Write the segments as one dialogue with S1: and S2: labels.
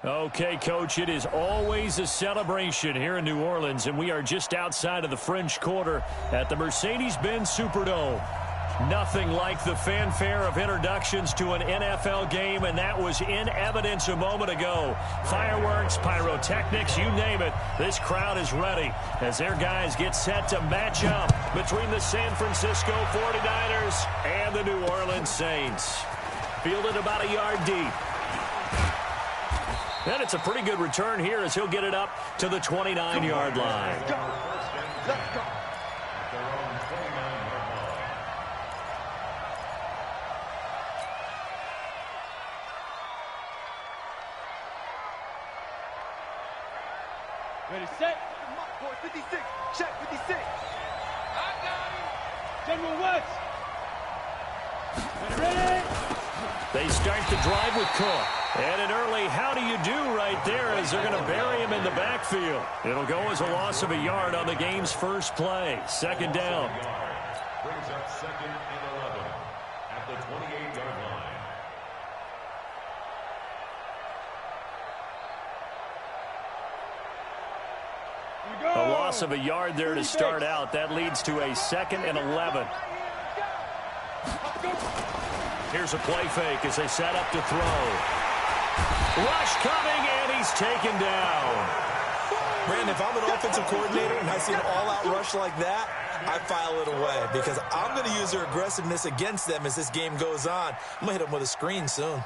S1: Okay, Coach, it is always a celebration here in New Orleans, and we are just outside of the French Quarter at the Mercedes-Benz Superdome. Nothing like the fanfare of introductions to an NFL game, and that was in evidence a moment ago. Fireworks, pyrotechnics, you name it. This crowd is ready as their guys get set to match up between the San Francisco 49ers and the New Orleans Saints. Fielded about a yard deep. And it's a pretty good return here as he'll get it up to the 29-yard line.
S2: Let's go.
S3: Ready, set.
S2: Boy, 56. Check, 56.
S3: I got it. General West. Ready.
S1: They start the drive with Cook. And an early how do you do right there as they're going to bury him in the backfield. It'll go as a loss of a yard on the game's first play. Second down.
S4: Brings up 2nd and 11 at the 28-yard line.
S1: A loss of a yard there to start out. That leads to a 2nd and 11. Here's a play fake as they set up to throw. Rush coming, and he's taken down.
S5: Brandon, if I'm an offensive coordinator and I see an all-out rush like that, I file it away because I'm going to use their aggressiveness against them as this game goes on. I'm going to hit them with a screen soon.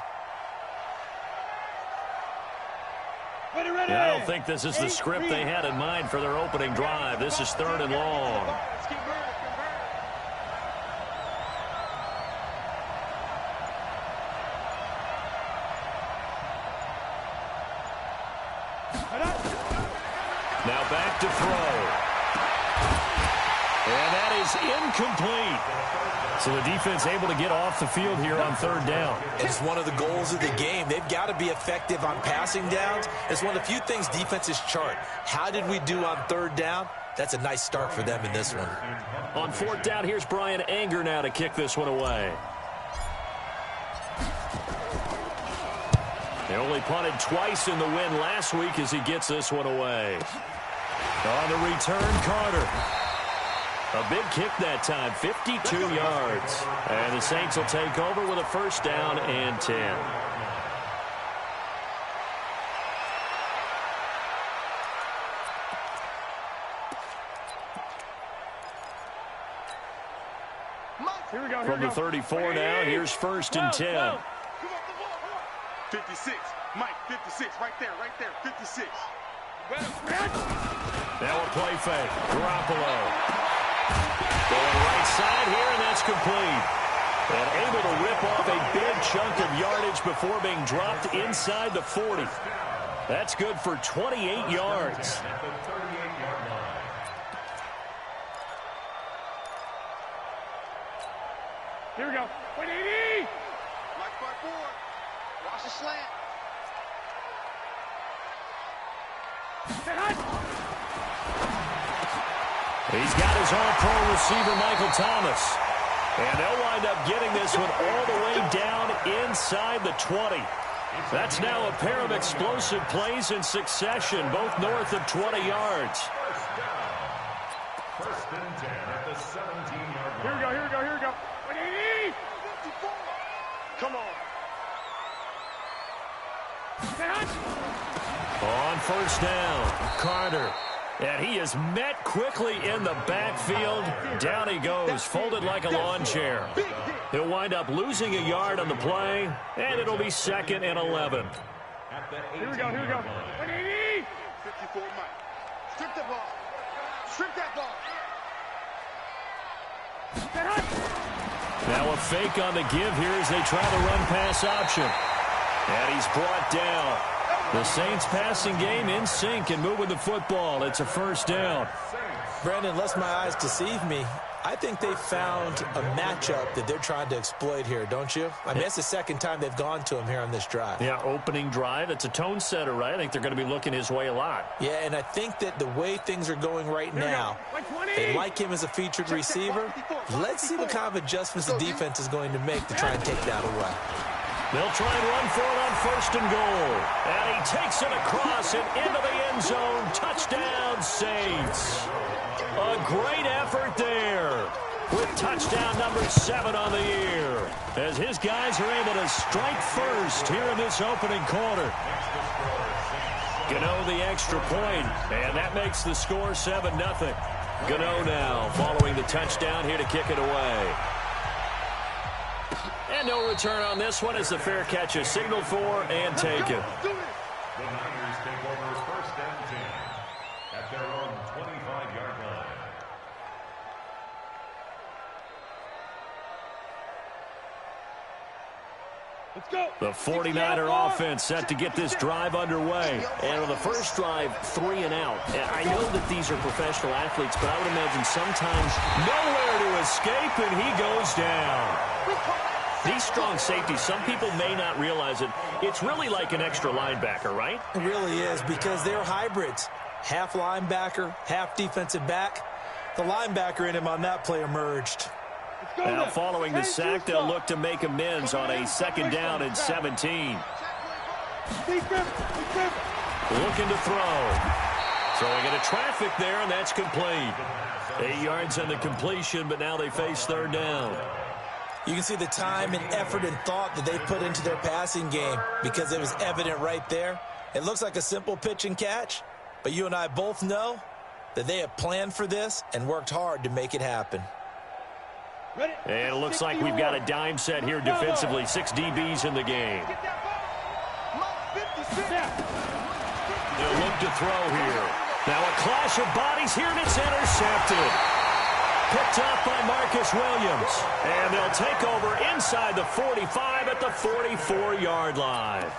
S1: Yeah, I don't think this is the script they had in mind for their opening drive. This is 3rd and long. Now back to throw. And that is incomplete. So the defense able to get off the field here on 3rd down.
S5: It's one of the goals of the game. They've got to be effective on passing downs. It's one of the few things defenses chart. How did we do on 3rd down? That's a nice start for them in this one.
S1: On 4th down, here's Brian Anger now to kick this one away. They only punted twice in the win last week as he gets this one away. On the return, Carter. A big kick that time, 52 yards. And the Saints will take over with a 1st down and 10.
S3: Here we go.
S1: From the 34 now, here's 1st and 10.
S2: 56. Mike, 56. Right there, 56.
S1: Now a play fake. Garoppolo. Going right side here, and that's complete. And able to rip off a big chunk of yardage before being dropped inside the 40. That's good for 28 yards.
S3: Here we go. 180.
S2: Mike by 4. Watch the slant.
S1: He's got his all-pro receiver, Michael Thomas. And they'll wind up getting this one all the way down inside the 20. That's now a pair of explosive plays in succession, both north of 20 yards.
S4: First and 10 at the 17-yard line.
S3: Here we go, here we go, here we go. 180.
S2: 54. Come on.
S1: On 1st down, Carter. And he is met quickly in the backfield. Down he goes, folded like a lawn chair. He'll wind up losing a yard on the play, and it'll be 2nd and 11.
S3: Here we go, here we go. 180.
S2: 54, Mike. Strip the ball. Strip that ball.
S1: Now a fake on the give here as they try the run-pass option. And he's brought down. The Saints passing game in sync and moving the football. It's a 1st down.
S5: Brandon, unless my eyes deceive me, I think they found a matchup that they're trying to exploit here, don't you? I mean, that's the 2nd time they've gone to him here on this drive.
S1: Yeah, opening drive. It's a tone setter, right? I think they're going to be looking his way a lot.
S5: Yeah, and I think that the way things are going right now, they like him as a featured receiver. Let's see what kind of adjustments the defense is going to make to try and take that away.
S1: They'll try and run for it on 1st and goal. And he takes it across and into the end zone. Touchdown, Saints. A great effort there with touchdown number 7 on the year, as his guys are able to strike first here in this opening quarter. Gano the extra point, and that makes the score 7-0. Gano now following the touchdown here to kick it away. And no return on this one as the fair catch is signaled for and taken.
S4: The Niners take over 1st and 10 at their own 25-yard line.
S3: Let's go.
S1: The 49er offense set to get this drive underway.
S6: And on the first drive, 3 and out. And I know that these are professional athletes, but I would imagine sometimes
S1: Nowhere to escape, and he goes down. These strong safeties, some people may not realize it. It's really like an extra linebacker, right?
S5: It really is, because they're hybrids. Half linebacker, half defensive back. The linebacker in him on that play emerged.
S1: Now following the sack, they'll look to make amends on a 2nd down and 17. Looking to throw. Throwing into traffic there, and that's complete. 8 yards on the completion, but now they face 3rd down.
S5: You can see the time and effort and thought that they put into their passing game, because it was evident right there. It looks like a simple pitch and catch, but you and I both know that they have planned for this and worked hard to make it happen.
S1: And it looks like we've got a dime set here defensively. 6 DBs in the game. They'll look to throw here. Now a clash of bodies here, and it's intercepted. Picked up by Marcus Williams. And they'll take over inside the 45 at the 44-yard line.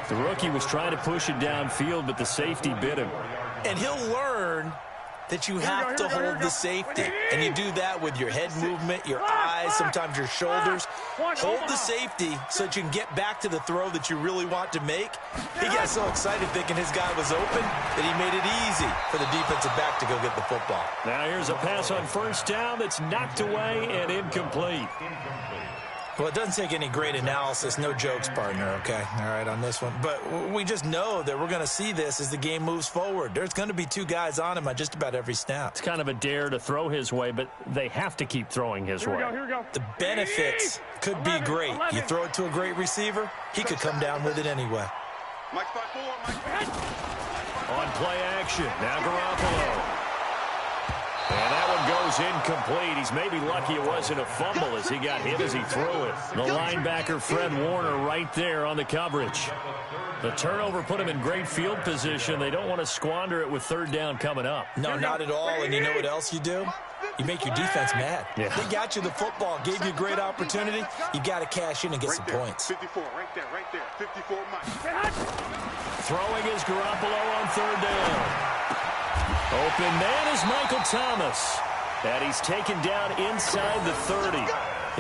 S1: The rookie was trying to push it downfield, but the safety bit him.
S5: And he'll learn that you have to hold the safety. And you do that with your head movement, your eyes, sometimes your shoulders. Hold the safety so that you can get back to the throw that you really want to make. He got so excited thinking his guy was open that he made it easy for the defensive back to go get the football.
S1: Now here's a pass on 1st down that's knocked away and incomplete.
S5: Well, it doesn't take any great analysis. No jokes, partner, okay? All right, on this one. But we just know that we're going to see this as the game moves forward. There's going to be 2 guys on him on just about every snap.
S1: It's kind of a dare to throw his way, but they have to keep throwing his way.
S3: Here we go.
S5: The benefits could be great. You throw it to a great receiver, he could come down with it anyway.
S2: Mike 5-4, Mike.
S1: On play action, now Garoppolo. And that one goes incomplete. He's maybe lucky it wasn't a fumble as he got hit as he threw it. The linebacker, Fred Warner, right there on the coverage. The turnover put him in great field position. They don't want to squander it with 3rd down coming up.
S5: No, not at all. And you know what else you do? You make your defense mad.
S1: Yeah.
S5: They got you the football, gave you a great opportunity. You got to cash in and get some points.
S2: 54, right there. 54, Mike.
S1: Throwing is Garoppolo on 3rd down. Open man is Michael Thomas. And he's taken down inside the 30.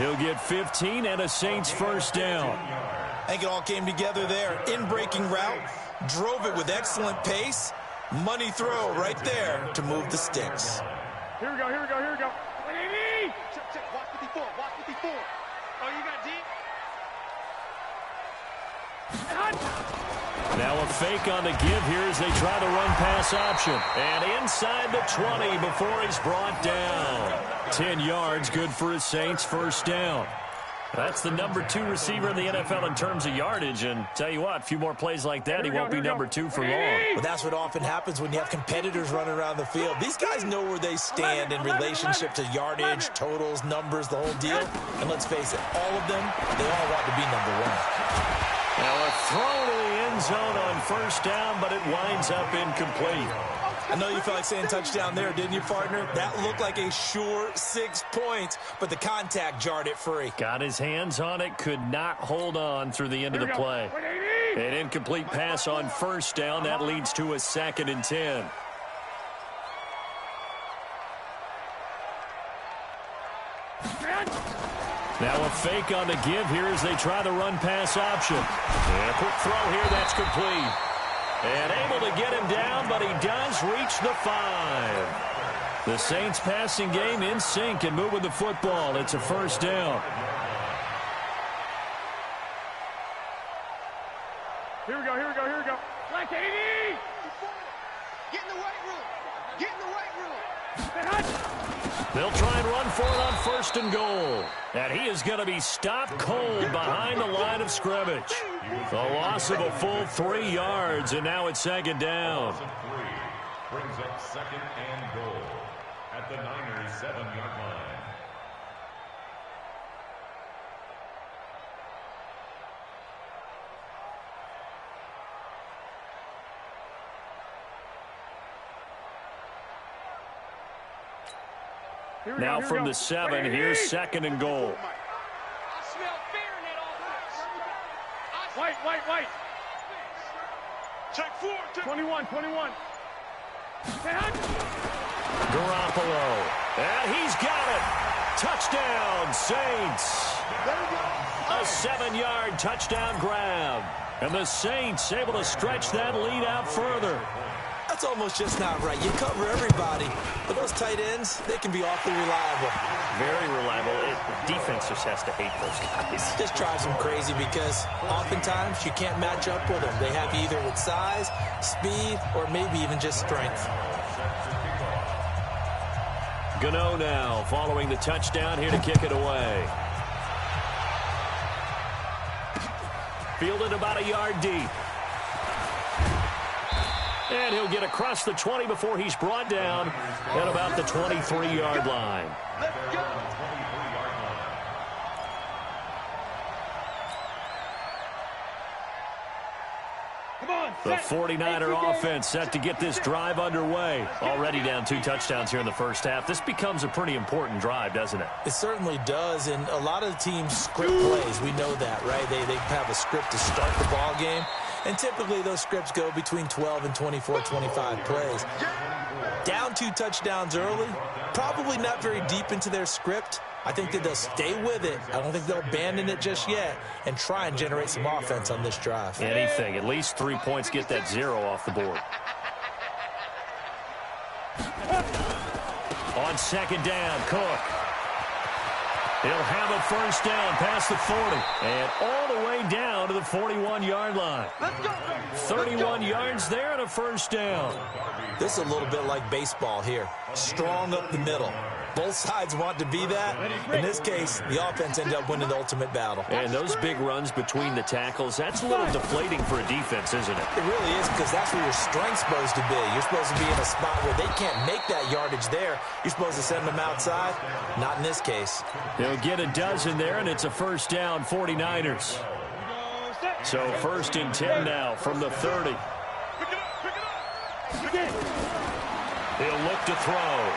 S1: He'll get 15 and a Saints 1st down.
S5: I think it all came together there. In-breaking route, drove it with excellent pace. Money throw right there to move the sticks.
S3: Here we go. 180.
S2: Check. Watch 54. Oh, you got deep?
S1: Now a fake on the give here as they try the run-pass option. And inside the 20 before he's brought down. 10 yards, good for his Saints 1st down. That's the number 2 receiver in the NFL in terms of yardage. And tell you what, a few more plays like that, he won't be number 2 for long.
S5: Well, that's what often happens when you have competitors running around the field. These guys know where they stand in relationship to yardage, totals, numbers, the whole deal. And let's face it, all of them, they all want to be number 1.
S1: Now a throw to the end zone on 1st down, but it winds up incomplete.
S5: I know you felt like saying touchdown there, didn't you, partner? That looked like a sure 6 points, but the contact jarred it free.
S1: Got his hands on it, could not hold on through the end of the play. An incomplete pass on 1st down. That leads to a 2nd and 10. Now a fake on the give here as they try the run-pass option. And a quick throw here, that's complete. And able to get him down, but he does reach the 5. The Saints passing game in sync and moving the football. It's a 1st down.
S3: KD!
S2: Get in the weight room. Get in the weight room.
S1: They'll try and run for it on 1st and goal. And he is going to be stopped cold behind the line of scrimmage. A loss of a full 3 yards, and now it's 2nd down.
S4: Brings up 2nd and goal at the Niners' 7-yard line.
S1: Now from the 7, here's 2nd and goal.
S2: I smell fear in that offense.
S3: White.
S2: Check 4.
S3: 21.
S1: Garoppolo. And he's got it. Touchdown, Saints. A 7-yard touchdown grab. And the Saints able to stretch that lead out further.
S5: That's almost just not right. You cover everybody, but those tight ends, they can be awfully reliable.
S6: Very reliable. Defense just has to hate those guys.
S5: Just drives them crazy because oftentimes you can't match up with them. They have you either with size, speed, or maybe even just strength.
S1: Gano now following the touchdown here to kick it away. Fielded about a yard deep. And he'll get across the 20 before he's brought down at about the 23-yard line. The 49er offense set to get this drive underway. Already down 2 touchdowns here in the first half. This becomes a pretty important drive, doesn't it?
S5: It certainly does, and a lot of the teams script plays. We know that, right? They have a script to start the ball game, and typically those scripts go between 12 and 24, 25 plays. Down 2 touchdowns early, probably not very deep into their script. I think that they'll stay with it. I don't think they'll abandon it just yet and try and generate some offense on this drive.
S1: Anything. At least 3 points, get that 0 off the board. On 2nd down, Cook. He'll have a first down past the 40 and all the way down to the 41-yard line. 31 yards there and a first down.
S5: This is a little bit like baseball here. Strong up the middle. Both sides want to be that. In this case, the offense ended up winning the ultimate battle.
S1: And those big runs between the tackles, that's a little deflating for a defense, isn't it?
S5: It really is, because that's where your strength's supposed to be. You're supposed to be in a spot where they can't make that yardage there. You're supposed to send them outside. Not in this case.
S1: They'll get a dozen there, and it's a first down, 49ers. So 1st and 10 now from the 30. He'll look to throw.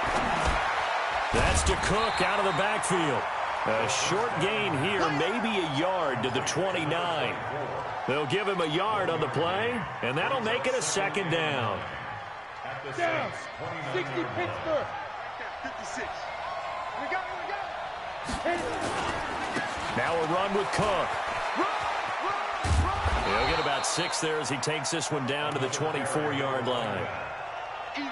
S1: That's to Cook out of the backfield. A short gain here, maybe a yard to the 29. They'll give him a yard on the play, and that'll make it a 2nd down.
S3: Down. 60 Pittsburgh.
S2: 56. We got it.
S1: Now a run with Cook. He'll get about 6 there as he takes this one down to the 24-yard line.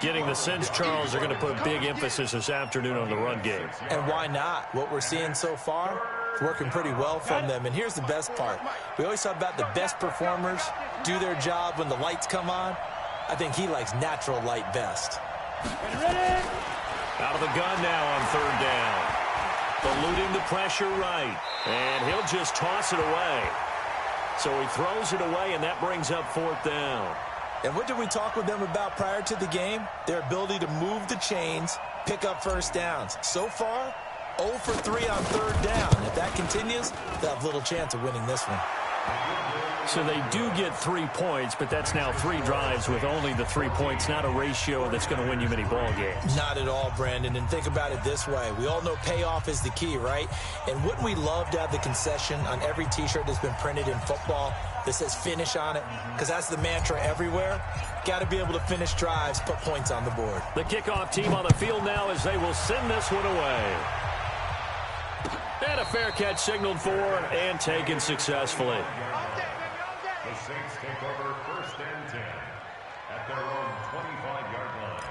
S1: Getting the sense, Charles, are going to put big emphasis this afternoon on the run game.
S5: And why not? What we're seeing so far is working pretty well from them. And here's the best part. We always talk about the best performers do their job when the lights come on. I think he likes natural light best.
S1: Out of the gun now on 3rd down. Eluding the pressure right. And he'll just toss it away. So he throws it away, and that brings up 4th down.
S5: And what did we talk with them about prior to the game? Their ability to move the chains, pick up first downs. So far, 0 for 3 on 3rd down. If that continues, they'll have little chance of winning this one.
S1: So they do get 3 points, but that's now 3 drives with only the 3 points, not a ratio that's going to win you many ball games.
S5: Not at all, Brandon. And think about it this way. We all know payoff is the key, right? And wouldn't we love to have the concession on every T-shirt that's been printed in football that says finish on it? Because that's the mantra everywhere. Got to be able to finish drives, put points on the board.
S1: The kickoff team on the field now as they will send this one away. And a fair catch signaled for and taken successfully.
S4: The Saints take over 1st and 10 at their own 25-yard line.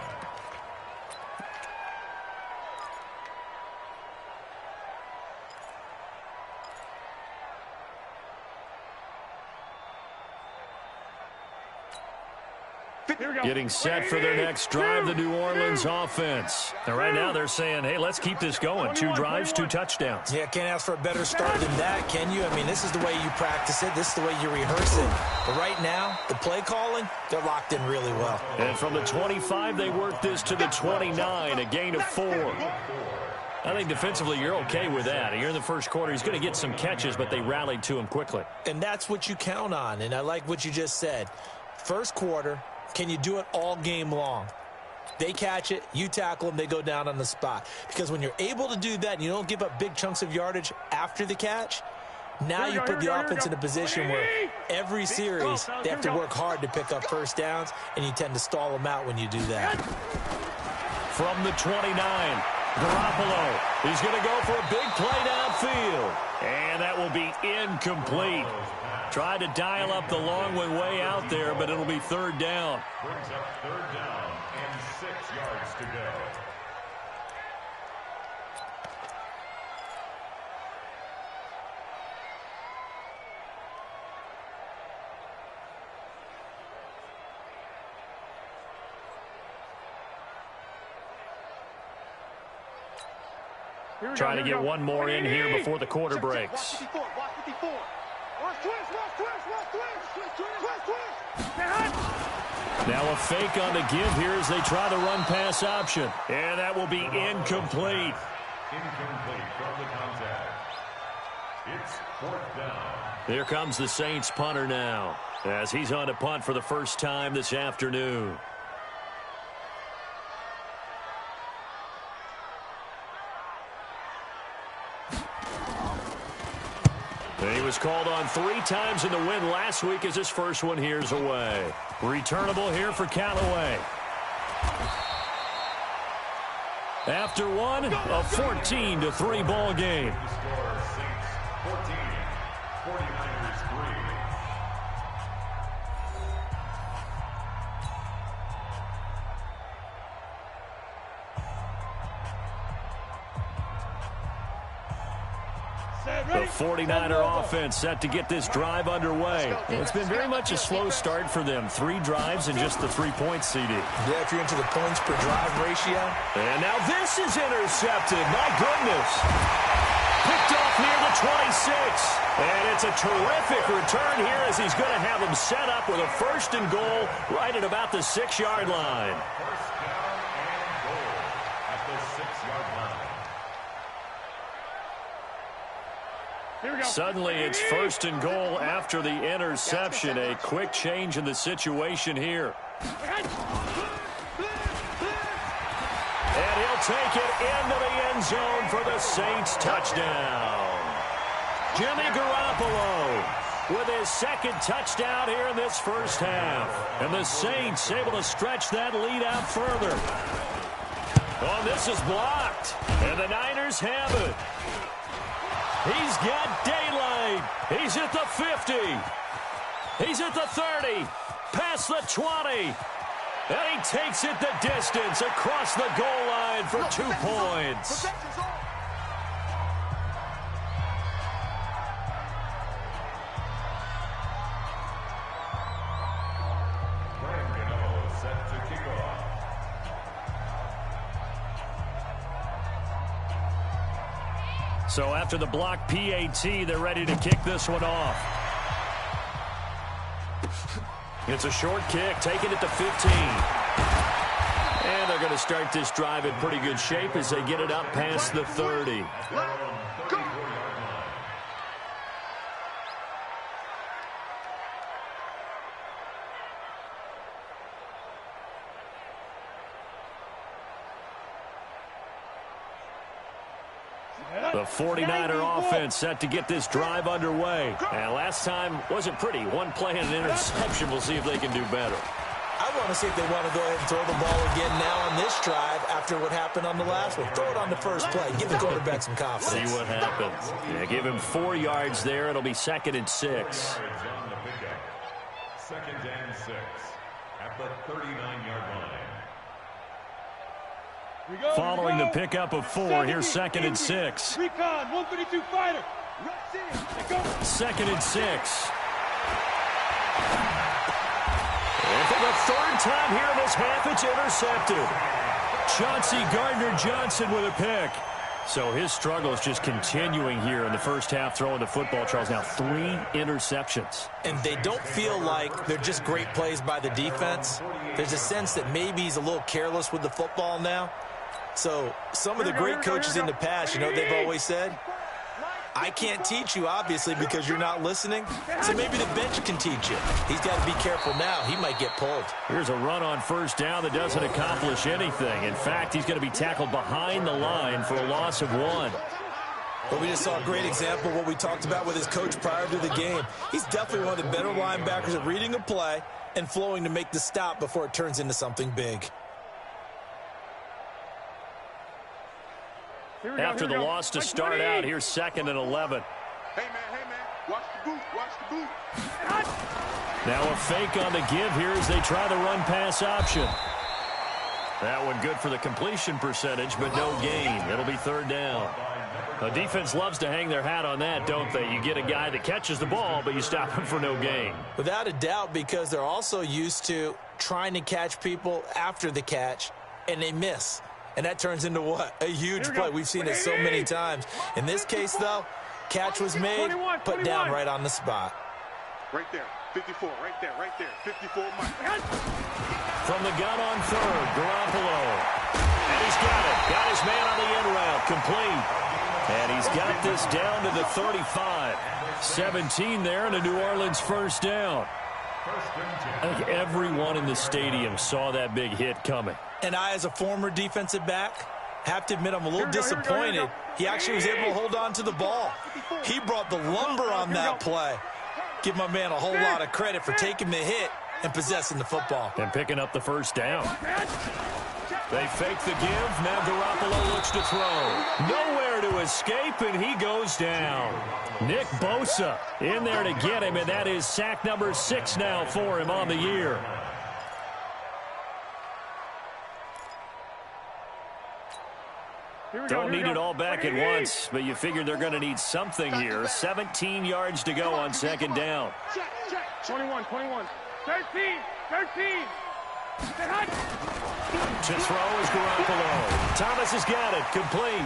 S1: Getting set for their next drive, the New Orleans offense. And right now they're saying, hey, let's keep this going. 2 drives, 2 touchdowns.
S5: Yeah, can't ask for a better start than that, can you? I mean, this is the way you practice it. This is the way you rehearse it. But right now, the play calling, they're locked in really well.
S1: And from the 25, they work this to the 29, a gain of 4. I think defensively you're okay with that. You're in the first quarter. He's going to get some catches, but they rallied to him quickly.
S5: And that's what you count on, and I like what you just said. First quarter, can you do it all game long? They catch it, you tackle them, they go down on the spot. Because when you're able to do that and you don't give up big chunks of yardage after the catch, now you put the offense in a position where every series they have to work hard to pick up first downs, and you tend to stall them out when you do that.
S1: From the 29, Garoppolo. He's going to go for a big play downfield. And that will be incomplete. Tried to dial up the long one way out there, but it'll be 3rd down.
S4: Brings up 3rd down and 6 yards to go.
S1: Trying to get one more in here before the quarter breaks.
S2: Watch 54, watch 54. Watch twist.
S1: Now a fake on the give here as they try the run-pass option. And that will be incomplete.
S4: Incomplete from the contact. It's 4th down.
S1: Here comes the Saints punter now, as he's on to punt for the first time this afternoon. He was called on 3 times in the win last week as his first one here's away. Returnable here for Callaway. After one, a 14-3 ball game.
S4: The score, Saints 14, 49ers 3.
S1: The 49er offense set to get this drive underway. It's been very much a slow start for them. 3 drives and just the 3 points, CD.
S5: Yeah, if you're into the points per drive ratio.
S1: And now this is intercepted. My goodness. Picked off near the 26. And it's a terrific return here as he's going to have him set up with a 1st and goal right at about the 6-yard line.
S4: 1st down and goal at the 6-yard line.
S1: Suddenly it's 1st and goal after the interception. A quick change in the situation here. And he'll take it into the end zone for the Saints touchdown. Jimmy Garoppolo with his 2nd touchdown here in this first half. And the Saints able to stretch that lead out further. Oh, this is blocked. And the Niners have it. He's got daylight. He's at the 50. He's at the 30. Past the 20. And he takes it the distance across the goal line for 2 points.
S4: Set to kick off.
S1: So after the block PAT, they're ready to kick this one off. It's a short kick, taking it to 15. And they're going to start this drive in pretty good shape as they get it up past the 30. The 49er offense set to get this drive underway. And last time wasn't pretty. 1 play and an interception. We'll see if they can do better.
S5: I want to see if they want to go ahead and throw the ball again now on this drive after what happened on the last one. Throw it on the first play. Give the quarterback some confidence.
S1: See what happens. Yeah, give him 4 yards there. It'll be 2nd and 6.
S4: 2nd and 6 at the 39-yard line.
S1: Following the pickup of 4, here's 2nd and 6.
S2: Recon, 132 fighter.
S1: 2nd and 6. And from the third time here in this half, it's intercepted. Chauncey Gardner-Johnson with a pick. So his struggle is just continuing here in the first half, throwing the football, Charles. Now 3 interceptions.
S5: And they don't feel like they're just great plays by the defense. There's a sense that maybe he's a little careless with the football now. So some of the great coaches in the past, you know, they've always said, I can't teach you, obviously, because you're not listening. So maybe the bench can teach you. He's got to be careful now. He might get pulled.
S1: Here's a run on first down that doesn't accomplish anything. In fact, he's going to be tackled behind the line for a loss of 1.
S5: But we just saw a great example of what we talked about with his coach prior to the game. He's definitely one of the better linebackers at reading a play and flowing to make the stop before it turns into something big.
S1: After the loss to start out, here's 2nd and 11.
S2: Hey, man, watch the boot, watch the boot.
S1: Now a fake on the give here as they try the run-pass option. That one good for the completion percentage, but no gain. It'll be 3rd down. The defense loves to hang their hat on that, don't they? You get a guy that catches the ball, but you stop him for no gain.
S5: Without a doubt, because they're also used to trying to catch people after the catch, and they miss. And that turns into what? A huge play. We've seen it so many times. In this case, though, catch was made, put down right on the spot.
S2: Right there, 54, right there, 54, Mike.
S1: From the gun on 3rd, Garoppolo. And he's got it. Got his man on the end route, complete. And he's got this down to the 35. 17 there and a New Orleans first down. I think everyone in the stadium saw that big hit coming.
S5: And I, as a former defensive back, have to admit I'm a little disappointed. He actually was able to hold on to the ball. He brought the lumber on that play. Give my man a whole lot of credit for taking the hit and possessing the football.
S1: And picking up the first down. They fake the give. Now Garoppolo looks to throw. Nowhere to escape, and he goes down. Nick Bosa in there to get him, and that is sack number 6 now for him on the year. Don't need it all back at once, but you figured they're going to need something here. 17 yards to go on 2nd down.
S3: 21, 13.
S1: To throw is Garoppolo. Thomas has got it, complete.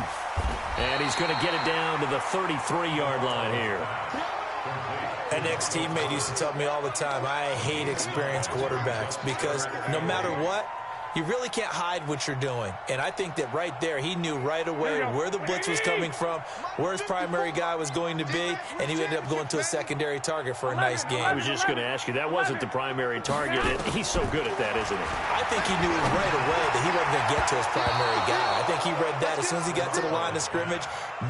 S1: And he's going to get it down to the 33-yard line here.
S5: An ex-teammate used to tell me all the time, I hate experienced quarterbacks because no matter what, you really can't hide what you're doing. And I think that right there, he knew right away where the blitz was coming from, where his primary guy was going to be, and he ended up going to a secondary target for a nice game.
S1: I was just going to ask you, that wasn't the primary target. He's so good at that, isn't he?
S5: I think he knew right away that he wasn't going to get to his primary guy. I think he read that as soon as he got to the line of scrimmage,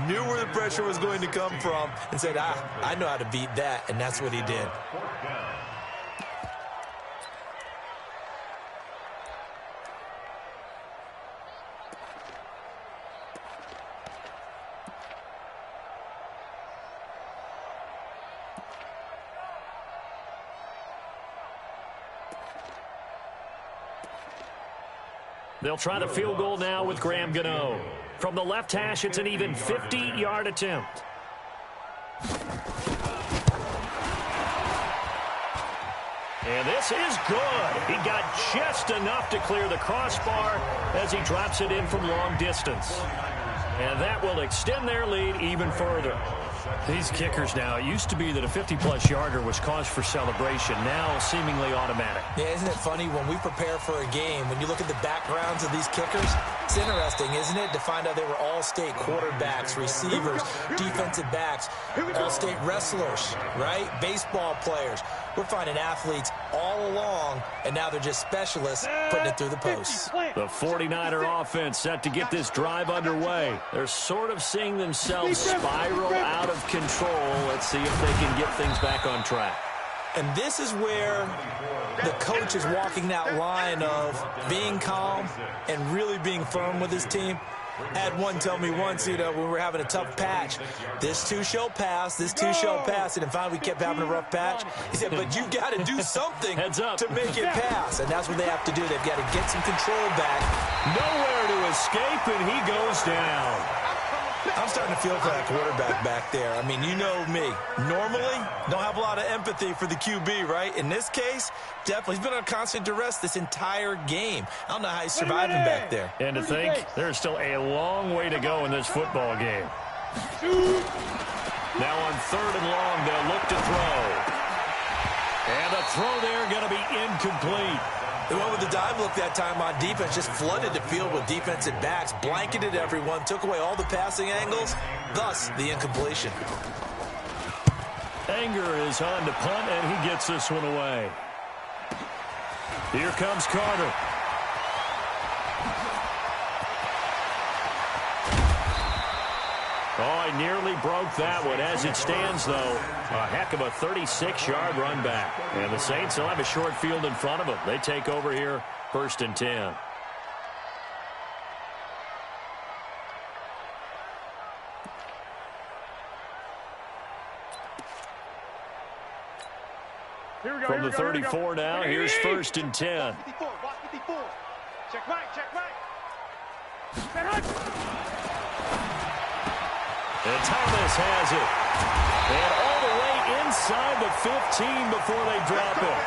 S5: knew where the pressure was going to come from, and said, I know how to beat that, and that's what he did.
S1: They'll try the field goal now with Graham Gano. From the left hash, it's an even 50-yard attempt. And this is good. He got just enough to clear the crossbar as he drops it in from long distance. And that will extend their lead even further. These kickers now, it used to be that a 50-plus yarder was cause for celebration, now seemingly automatic.
S5: Yeah, isn't it funny when we prepare for a game, when you look at the backgrounds of these kickers, it's interesting, isn't it, to find out they were all-state quarterbacks, receivers, defensive backs, all-state wrestlers, right? Baseball players. We're finding athletes all along, and now they're just specialists putting it through the posts.
S1: The 49er offense set to get this drive underway. They're sort of seeing themselves spiral out of control. Let's see if they can get things back on track.
S5: And this is where the coach is walking that line of being calm and really being firm with his team. I had one tell me once, when we were having a tough patch, this too shall pass, this too shall pass, and finally we kept having a rough patch. He said, but you got to do something to make it pass, and that's what they have to do. They've got to get some control back.
S1: Nowhere to escape, and he goes down.
S5: I'm starting to feel for that quarterback back there. I mean, you know me. Normally, don't have a lot of empathy for the QB, right? In this case, definitely. He's been on constant duress this entire game. I don't know how he's surviving back there.
S1: And to think, there's still a long way to go in this football game. Now on 3rd and long, they'll look to throw. And the throw there going to be incomplete.
S5: They went with the dive look that time on defense, just flooded the field with defensive backs, blanketed everyone, took away all the passing angles, thus the incompletion.
S1: Anger is on to punt, and he gets this one away. Here comes Carter. Oh, he nearly broke that one. As it stands, though, a heck of a 36-yard run back. And the Saints will have a short field in front of them. They take over here, 1st and 10. From the 34 now, here's 1st and 10.
S2: Check right, check right.
S1: And Thomas has it. And all the way inside the 15 before they drop it.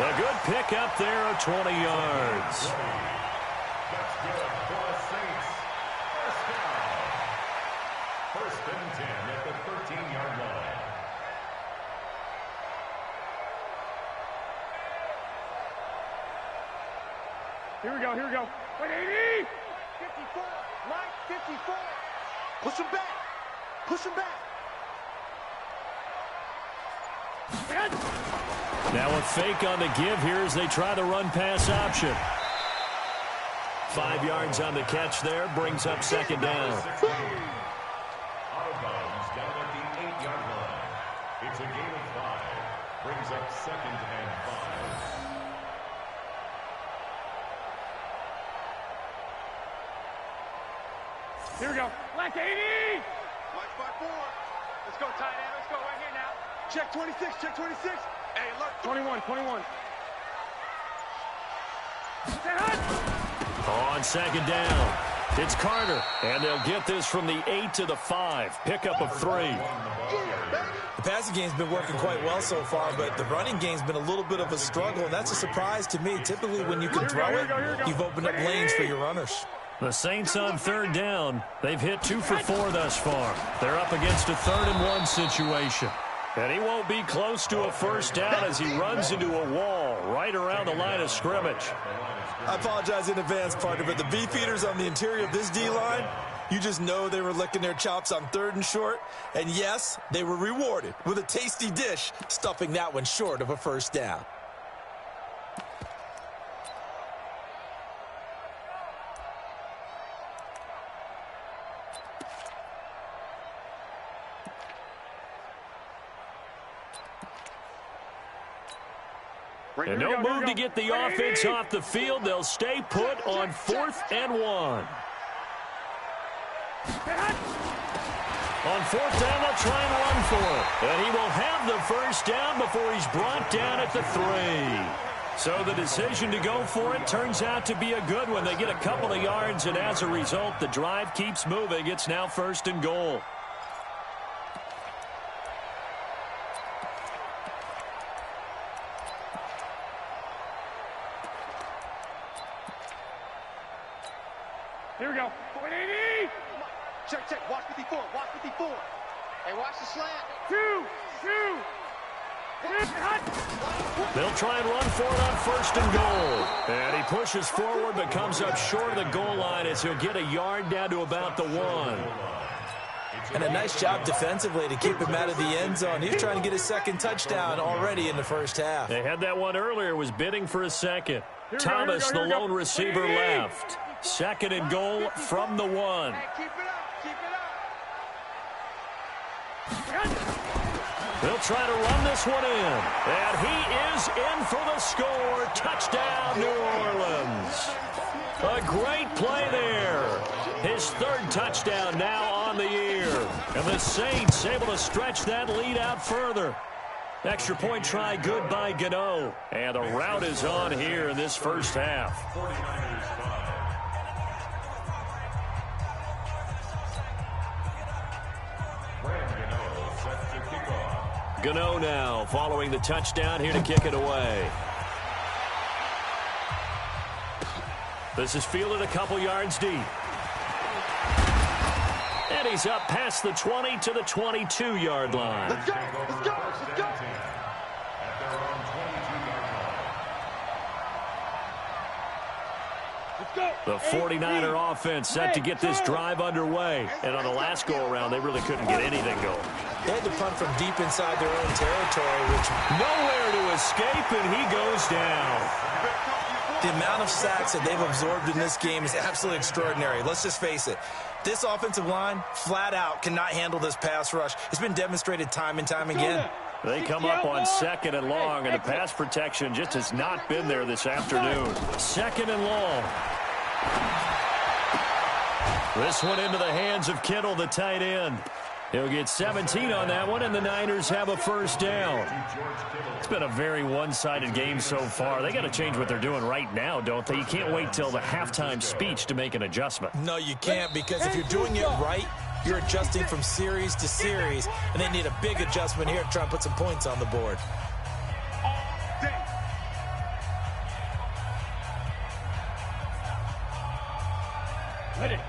S1: A good pickup there of 20 yards.
S4: That's good for the Saints. First down. 1st and 10 at the 13-yard line.
S3: Here we go, here we go. 180!
S2: 54, Mike, 54. Push him back. Push him back.
S1: Now a fake on the give here as they try the run-pass option. 5 yards on the catch there, brings up 2nd down.
S4: Out of bounds down at the 8-yard line. It's a gain of 5. Brings up 2nd and 5.
S3: Here we go. Left 80!
S2: Watch by 4. Let's go, tight end. Let's go right here now. Check 26, check 26. Hey, look.
S3: 21, 21.
S1: On 2nd down, it's Carter. And they'll get this from the 8 to the 5. Pickup of 3.
S5: The passing game's been working quite well so far, but the running game's been a little bit of a struggle, and that's a surprise to me. Typically, when you can throw it, you've opened up lanes for your runners.
S1: The Saints on 3rd down. They've hit 2 for 4 thus far. They're up against a 3rd and 1 situation. And he won't be close to a 1st down as he runs into a wall right around the line of scrimmage.
S5: I apologize in advance, partner, but the beefeaters on the interior of this D-line, you just know they were licking their chops on 3rd and short. And yes, they were rewarded with a tasty dish, stuffing that one short of a 1st down.
S1: And no move to get the offense off the field. They'll stay put on 4th and 1. On 4th down, they'll try and run for it. And he will have the 1st down before he's brought down at the 3. So the decision to go for it turns out to be a good one. They get a couple of yards, and as a result, the drive keeps moving. It's now 1st and goal.
S3: Here we go. 180!
S2: Check, check. Watch 54. Watch 54. Hey, watch the slant.
S3: 2.
S1: They'll try and run for it on 1st and goal. And he pushes forward but comes up short of the goal line as he'll get a yard down to about the 1.
S5: And a nice job defensively to keep him out of the end zone. He's trying to get his 2nd touchdown already in the 1st half.
S1: They had that one earlier, was bidding for a 2nd. Thomas, the lone receiver, left. 2nd and goal from the 1.
S2: Hey, keep it up. Keep it up.
S1: They'll try to run this one in. And he is in for the score. Touchdown, New Orleans. A great play there. His 3rd touchdown now on the year. And the Saints able to stretch that lead out further. Extra point try good by Gano. And the route is on here in this 1st half. Gano now following the touchdown here to kick it away. This is fielded a couple yards deep. And he's up past the 20 to the 22-yard line.
S2: Let's go, let's go, let's go.
S4: At their own 22-yard line.
S1: The 49er offense set to get this drive underway. And on the last go-around, they really couldn't get anything going.
S5: They had to punt from deep inside their own territory, which
S1: nowhere to escape, and he goes down.
S5: the amount of sacks that they've absorbed in this game is absolutely extraordinary. Let's just face it. This offensive line, flat out, cannot handle this pass rush. It's been demonstrated time and time again.
S1: They come up on 2nd and long, and the pass protection just has not been there this afternoon. 2nd and long. This one into the hands of Kittle, the tight end. He'll get 17 on that one, and the Niners have a first down. It's been a very one-sided game so far. They got to change what they're doing right now, don't they? You can't wait till the halftime speech to make an adjustment.
S5: No, you can't, because if you're doing it right, you're adjusting from series to series, and they need a big adjustment here to try and put some points on the board.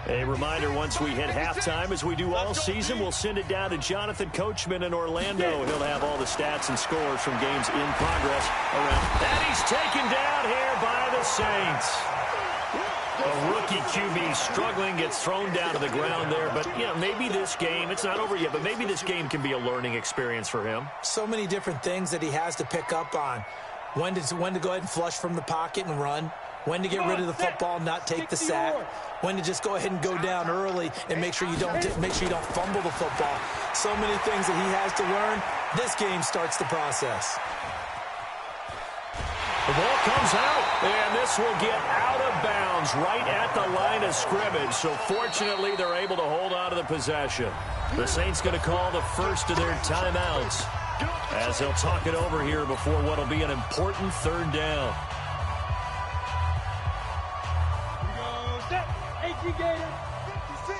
S1: A reminder, once we hit halftime, as we do all season, we'll send it down to Jonathan Coachman in Orlando. He'll have all the stats and scores from games in progress around. And he's taken down here by the Saints. A rookie QB struggling, gets thrown down to the ground there. But, yeah, maybe this game, it's not over yet, but maybe this game can be a learning experience for him.
S5: So many different things that he has to pick up on. When to go ahead and flush from the pocket and run. When to get rid of the football, not take the sack. When to just go ahead and go down early and make sure you don't fumble the football. So many things that he has to learn. This game starts the process.
S1: The ball comes out, and this will get out of bounds right at the line of scrimmage. So fortunately, they're able to hold on to the possession. The Saints going to call the first of their timeouts as they'll talk it over here before what will be an important 3rd down.
S3: Gator.
S2: 56.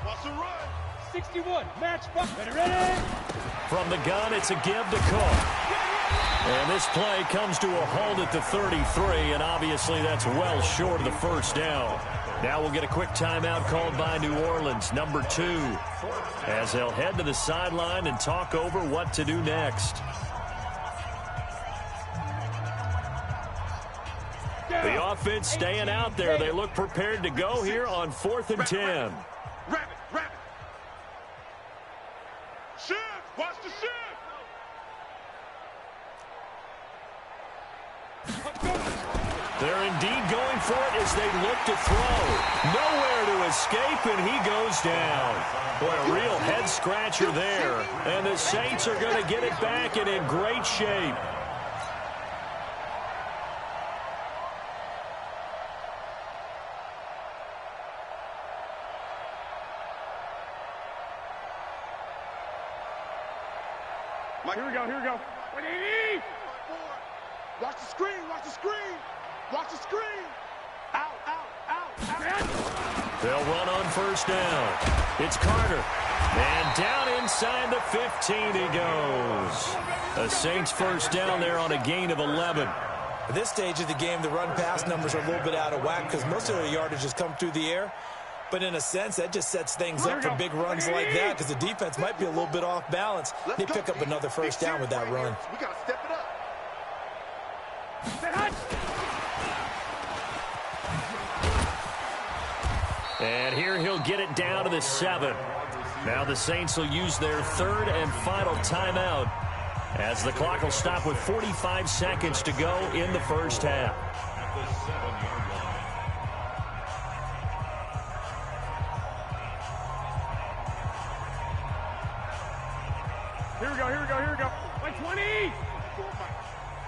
S2: Watch the run.
S3: 61. Match. Ready.
S1: From the gun, it's a give to Cook. And this play comes to a halt at the 33, and obviously that's well short of the first down. Now we'll get a quick timeout called by New Orleans, number 2, as they'll head to the sideline and talk over what to do next. The offense staying out there. They look prepared to go here on 4th and 10.
S2: Rabbit. Shift. Watch the shift.
S1: They're indeed going for it as they look to throw. Nowhere to escape, and he goes down. Boy, a real head-scratcher there. And the Saints are going to get it back and in great shape.
S3: Here we go. 180.
S2: Watch the screen. Out.
S1: They'll run on first down. It's Carter. And down inside the 15 he goes. The Saints first down there on a gain of 11.
S5: At this stage of the game, the run-pass numbers are a little bit out of whack because most of their yardage has come through the air. But in a sense, that just sets things up for big runs like that because the defense might be a little bit off balance. They pick up another first down with that run.
S2: We got to step it up.
S1: And here he'll get it down to the 7. Now the Saints will use their 3rd and final timeout as the clock will stop with 45 seconds to go in the first half.
S3: Here we go. 20.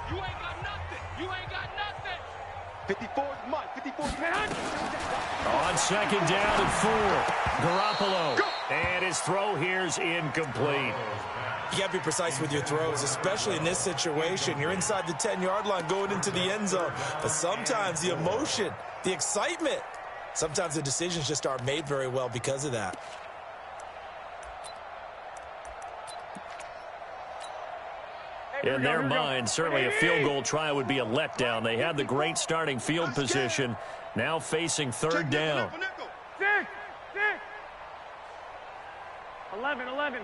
S2: You ain't got nothing. 54 is mine. 54 is mine.
S1: On 2nd down and 4. Garoppolo. And his throw here's incomplete.
S5: You got to be precise with your throws, especially in this situation. You're inside the 10-yard line going into the end zone. But sometimes the emotion, the excitement, sometimes the decisions just aren't made very well because of that.
S1: In their mind, certainly a field goal try would be a letdown. They had the great starting field position, now facing third down.
S3: 11.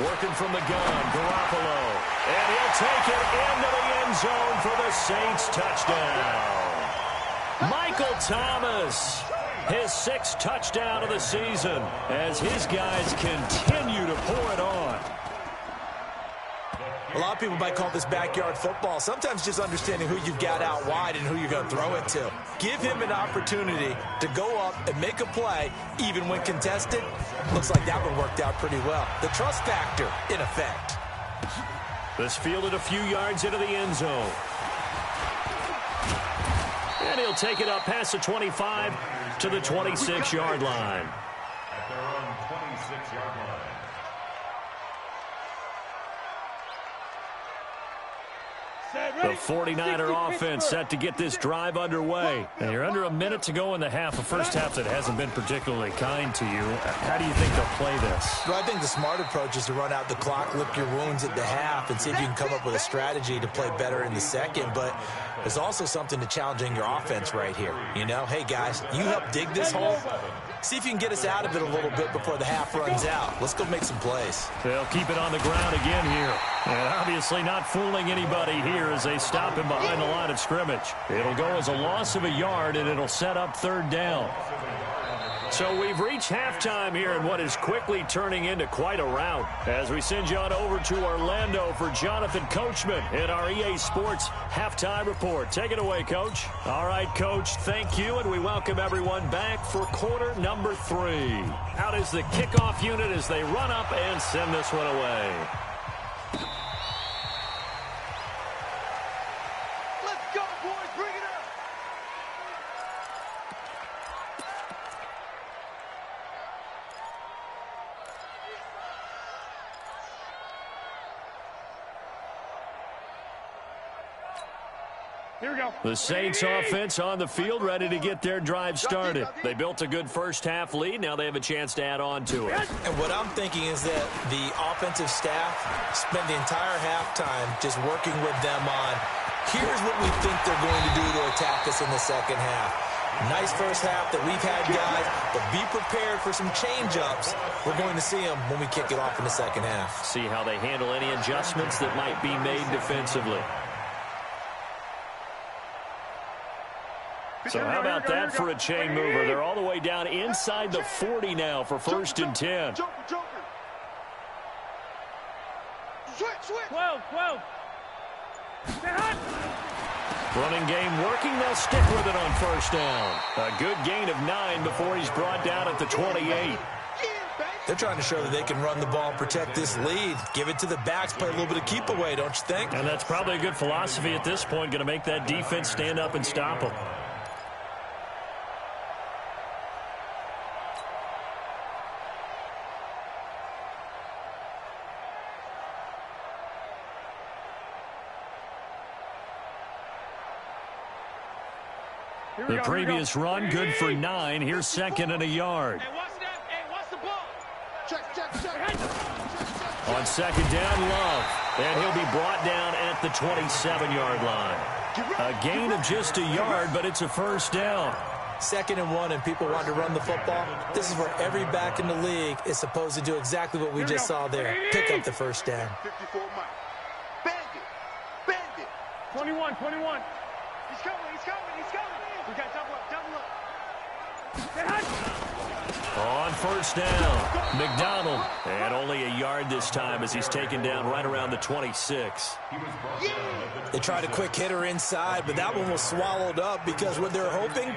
S1: Working from the gun, Garoppolo. And he'll take it into the end zone for the Saints touchdown. Michael Thomas, his 6th touchdown of the season as his guys continue to pour it on.
S5: A lot of people might call this backyard football. Sometimes just understanding who you've got out wide and who you're going to throw it to. Give him an opportunity to go up and make a play, even when contested. Looks like that one worked out pretty well. The trust factor, in effect.
S1: This fielded a few yards into the end zone. And he'll take it up past the 25 to the 26-yard line.
S4: At their own 26-yard line.
S1: The 49er offense set to get this drive underway. And you're under a minute to go in the half, a first half that hasn't been particularly kind to you. How do you think they'll play this?
S5: Well, I think the smart approach is to run out the clock, lick your wounds at the half, and see if you can come up with a strategy to play better in the second. But there's also something to challenging your offense right here. You know, hey, guys, you help dig this hole. See if you can get us out of it a little bit before the half runs out. Let's go make some plays.
S1: They'll keep it on the ground again here. And obviously not fooling anybody here as they stop him behind the line of scrimmage. It'll go as a loss of a yard, and it'll set up third down. So we've reached halftime here in what is quickly turning into quite a rout as we send you on over to Orlando for Jonathan Coachman in our EA Sports Halftime Report. Take it away, Coach. All right, Coach, thank you, and we welcome everyone back for quarter number 3. Out is the kickoff unit as they run up and send this one away.
S2: Let's go, boys. Bring it up.
S3: Here we go.
S1: The Saints offense on the field, ready to get their drive started. They built a good first-half lead. Now they have a chance to add on to it.
S5: And what I'm thinking is that the offensive staff spent the entire halftime just working with them on, here's what we think they're going to do to attack us in the second half. Nice first half that we've had, guys, but be prepared for some change-ups. We're going to see them when we kick it off in the second half.
S1: See how they handle any adjustments that might be made defensively. So how about that for a chain mover? They're all the way down inside the 40 now for 1st and 10.
S3: 12.
S1: Running game working. They'll stick with it on 1st down. A good gain of 9 before he's brought down at the 28.
S5: They're trying to show that they can run the ball and protect this lead. Give it to the backs, play a little bit of keep away, don't you think?
S1: And that's probably a good philosophy at this point, going to make that defense stand up and stop them. The previous run, good for 9. Here's 2nd and a yard.
S2: Hey, watch the ball. Check.
S1: On 2nd down, Love. And he'll be brought down at the 27-yard line. A gain of just a yard, but it's a 1st down.
S5: 2nd and 1, and people want to run the football. This is where every back in the league is supposed to do exactly what we just saw there. Pick up the 1st down.
S2: 54 Mike. Bandit.
S3: 21.
S2: He's coming. We got double up.
S1: On 1st down, McDonald. And only a yard this time as he's taken down right around the 26.
S5: They tried a quick hitter inside, but that one was swallowed up because what they're hoping,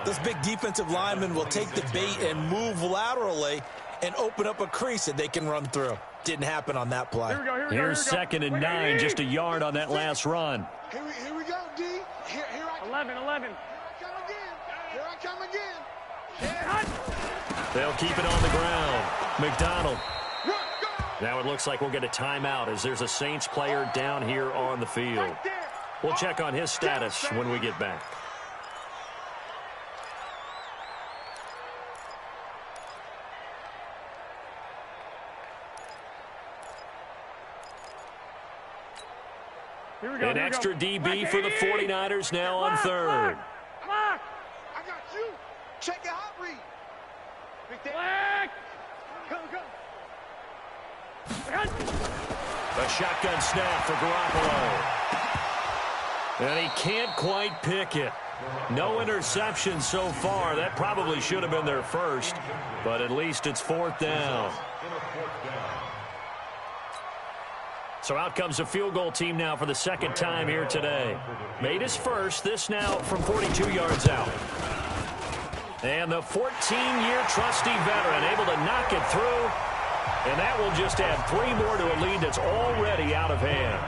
S5: those big defensive linemen will take the bait and move laterally and open up a crease that they can run through. Didn't happen on that play.
S1: Here's 2nd and 9, just a yard on that last run.
S2: Here we go, D. Here I
S3: 11.
S2: Here I come again.
S1: They'll keep it on the ground. McDonald. Now it looks like we'll get a timeout as there's a Saints player down here on the field. We'll check on his status when we get back. An extra DB for the 49ers now on third.
S2: I got you. Check it out, read.
S1: A shotgun snap for Garoppolo. And he can't quite pick it. No interception so far. That probably should have been their first, but at least it's fourth down. So out comes a field goal team now for the second time here today. Made his first, this now from 42 yards out. And the 14-year trusty veteran able to knock it through. And that will just add 3 more to a lead that's already out of hand.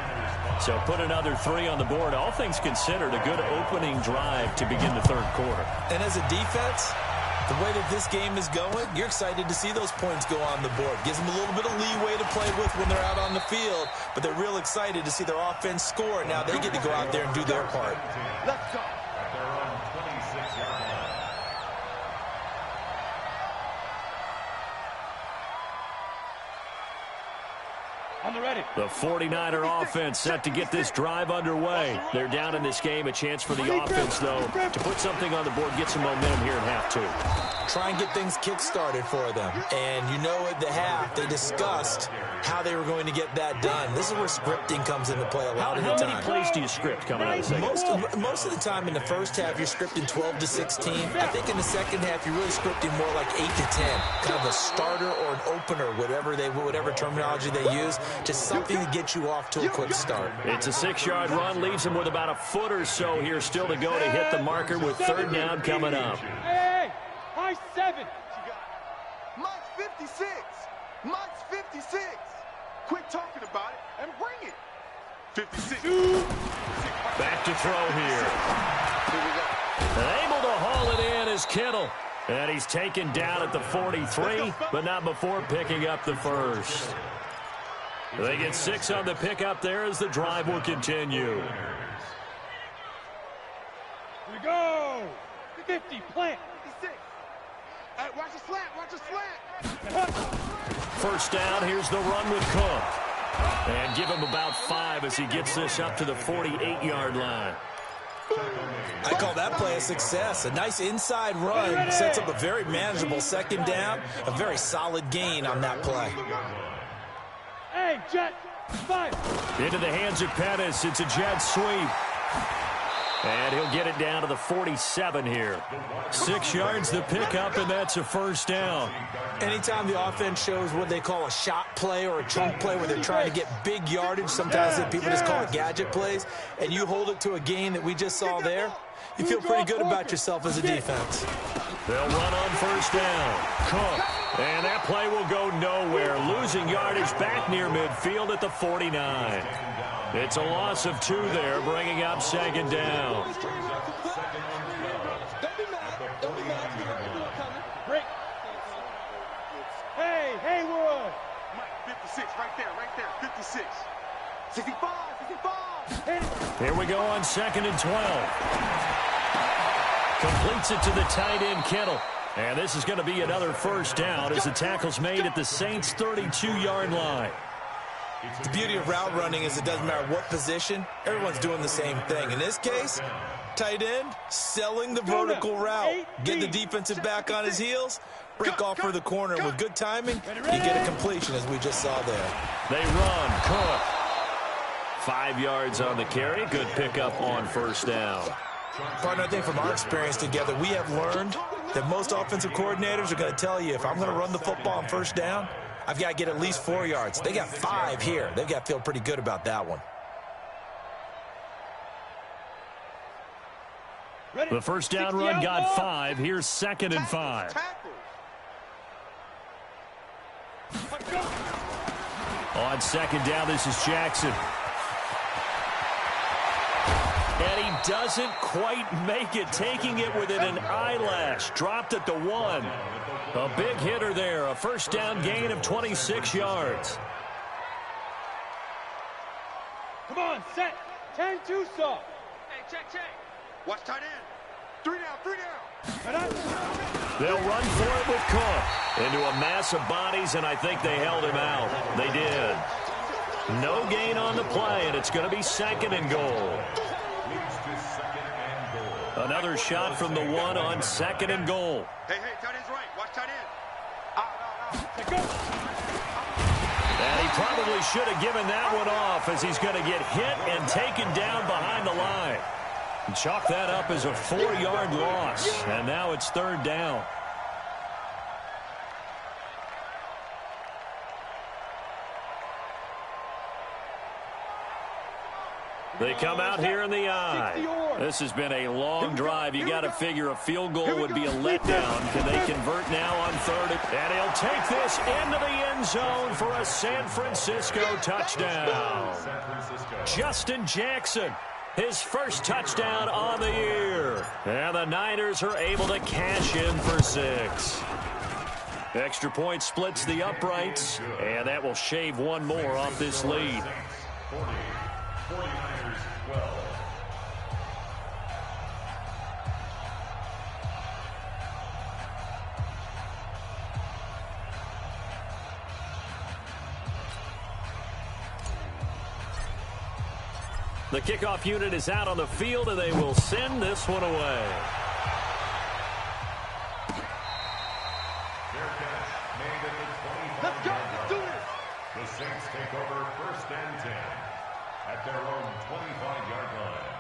S1: So put another 3 on the board. All things considered, a good opening drive to begin the third quarter.
S5: And as a defense, the way that this game is going, you're excited to see those points go on the board. Gives them a little bit of leeway to play with when they're out on the field, but they're real excited to see their offense score. Now they get to go out there and do their part.
S2: Let's go.
S4: At their own 26-yard line.
S3: On the ready.
S1: The 49er offense set to get this drive underway. They're down in this game. A chance for the offense, though, to put something on the board, get some momentum here in half 2.
S5: Try and get things kick-started for them. And you know at the half, they discussed how they were going to get that done. This is where scripting comes into play a lot of the time.
S1: How many plays do you script coming out of the second?
S5: Most of the time in the first half, you're scripting 12 to 16. I think in the second half, you're really scripting more like 8 to 10. Kind of a starter or an opener, whatever terminology they use. Just something to get you off to a quick start.
S1: It's a 6-yard run. Leaves him with about a foot or so here still to go to hit the marker with third down coming up.
S3: Hey, high 7.
S2: Mike's 56. Mike's 56. Quit talking about it and bring it. 56.
S1: Back to throw here. And able to haul it in is Kittle. And he's taken down at the 43, but not before picking up the first. They get 6 on the pickup there as the drive will continue.
S3: Here we go. 50, plant.
S2: 56. Hey, watch the slant. Watch the slant.
S1: First down, here's the run with Cook. And give him about 5 as he gets this up to the 48-yard line.
S5: I call that play a success. A nice inside run sets up a very manageable second down. A very solid gain on that play.
S3: Hey, jet. 5.
S1: Into the hands of Pettis. It's a jet sweep. And he'll get it down to the 47 here. 6 yards the pickup, and that's a first down.
S5: Anytime the offense shows what they call a shot play or a chunk play where they're trying to get big yardage, sometimes people just call it gadget plays, and you hold it to a gain that we just saw there, you feel pretty good about yourself as a defense.
S1: They'll run on first down. Cook. And that play will go nowhere. Losing yardage back near midfield at the 49. It's a loss of 2 there, bringing up second down.
S3: Break. Hey, Haywood.
S2: Mike, 56. Right there. 56. 65. 65.
S1: Here we go on 2nd and 12. Completes it to the tight end, Kittle. And this is going to be another first down as the tackle's made at the Saints' 32-yard line.
S5: The beauty of route running is it doesn't matter what position, everyone's doing the same thing. In this case, tight end, selling the vertical route, get the defensive back on his heels, break off for the corner. With good timing, you get a completion as we just saw there.
S1: They run. Cook. 5 yards on the carry. Good pickup on first down.
S5: Partner, I think from our experience together, we have learned that most offensive coordinators are going to tell you, if I'm going to run the football on first down, I've got to get at least 4 yards. They got 5 here. They've got to feel pretty good about that one.
S1: The first down run got 5. Here's 2nd and 5. On second down, this is Jackson. And he doesn't quite make it, taking it within an eyelash. Dropped at the 1. A big hitter there, a first down gain of 26 yards.
S3: Come on, set. 10-2 soft.
S2: Hey, check. Watch tight end. 3 down.
S1: They'll run for it with Cook. Into a mass of bodies, and I think they held him out. They did. No gain on the play, and it's going to be 2nd and goal. Another shot from the 1 on 2nd and goal.
S2: Hey, tight end's right. Watch tight end.
S1: And he probably should have given that one off, as he's going to get hit and taken down behind the line. Chalk that up as a 4-yard loss, and now it's 3rd down. They come out here in the eye. This has been a long drive. You got to figure a field goal would be a letdown. Can they convert now on 3rd? And he'll take this into the end zone for a San Francisco touchdown. Justin Jackson, his first touchdown on the year. And the Niners are able to cash in for 6. Extra point splits the uprights, and that will shave one more off this lead.
S4: 49ers 12.
S1: The kickoff unit is out on the field, and they will send this one away.
S4: Fair catch made at the 25-yard line. The Saints take over 1st and 10 at their own 25-yard line.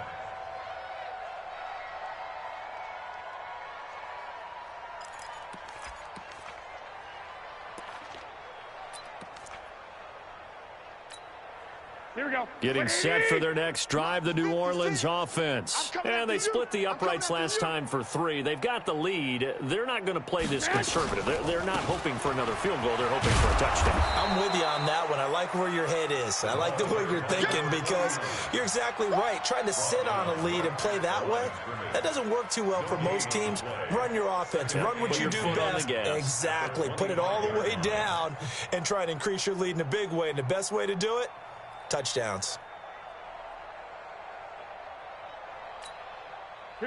S3: Here we go.
S1: Getting set for their next drive, the New Orleans offense. And they split the uprights last time for 3. They've got the lead. They're not going to play this conservative. They're not hoping for another field goal. They're hoping for a touchdown.
S5: I'm with you on that one. I like where your head is. I like the way you're thinking, because you're exactly right. Trying to sit on a lead and play that way, that doesn't work too well for most teams. Run your offense. Run what you do best. Exactly. Put it all the way down and try and increase your lead in a big way. And the best way to do it, touchdowns.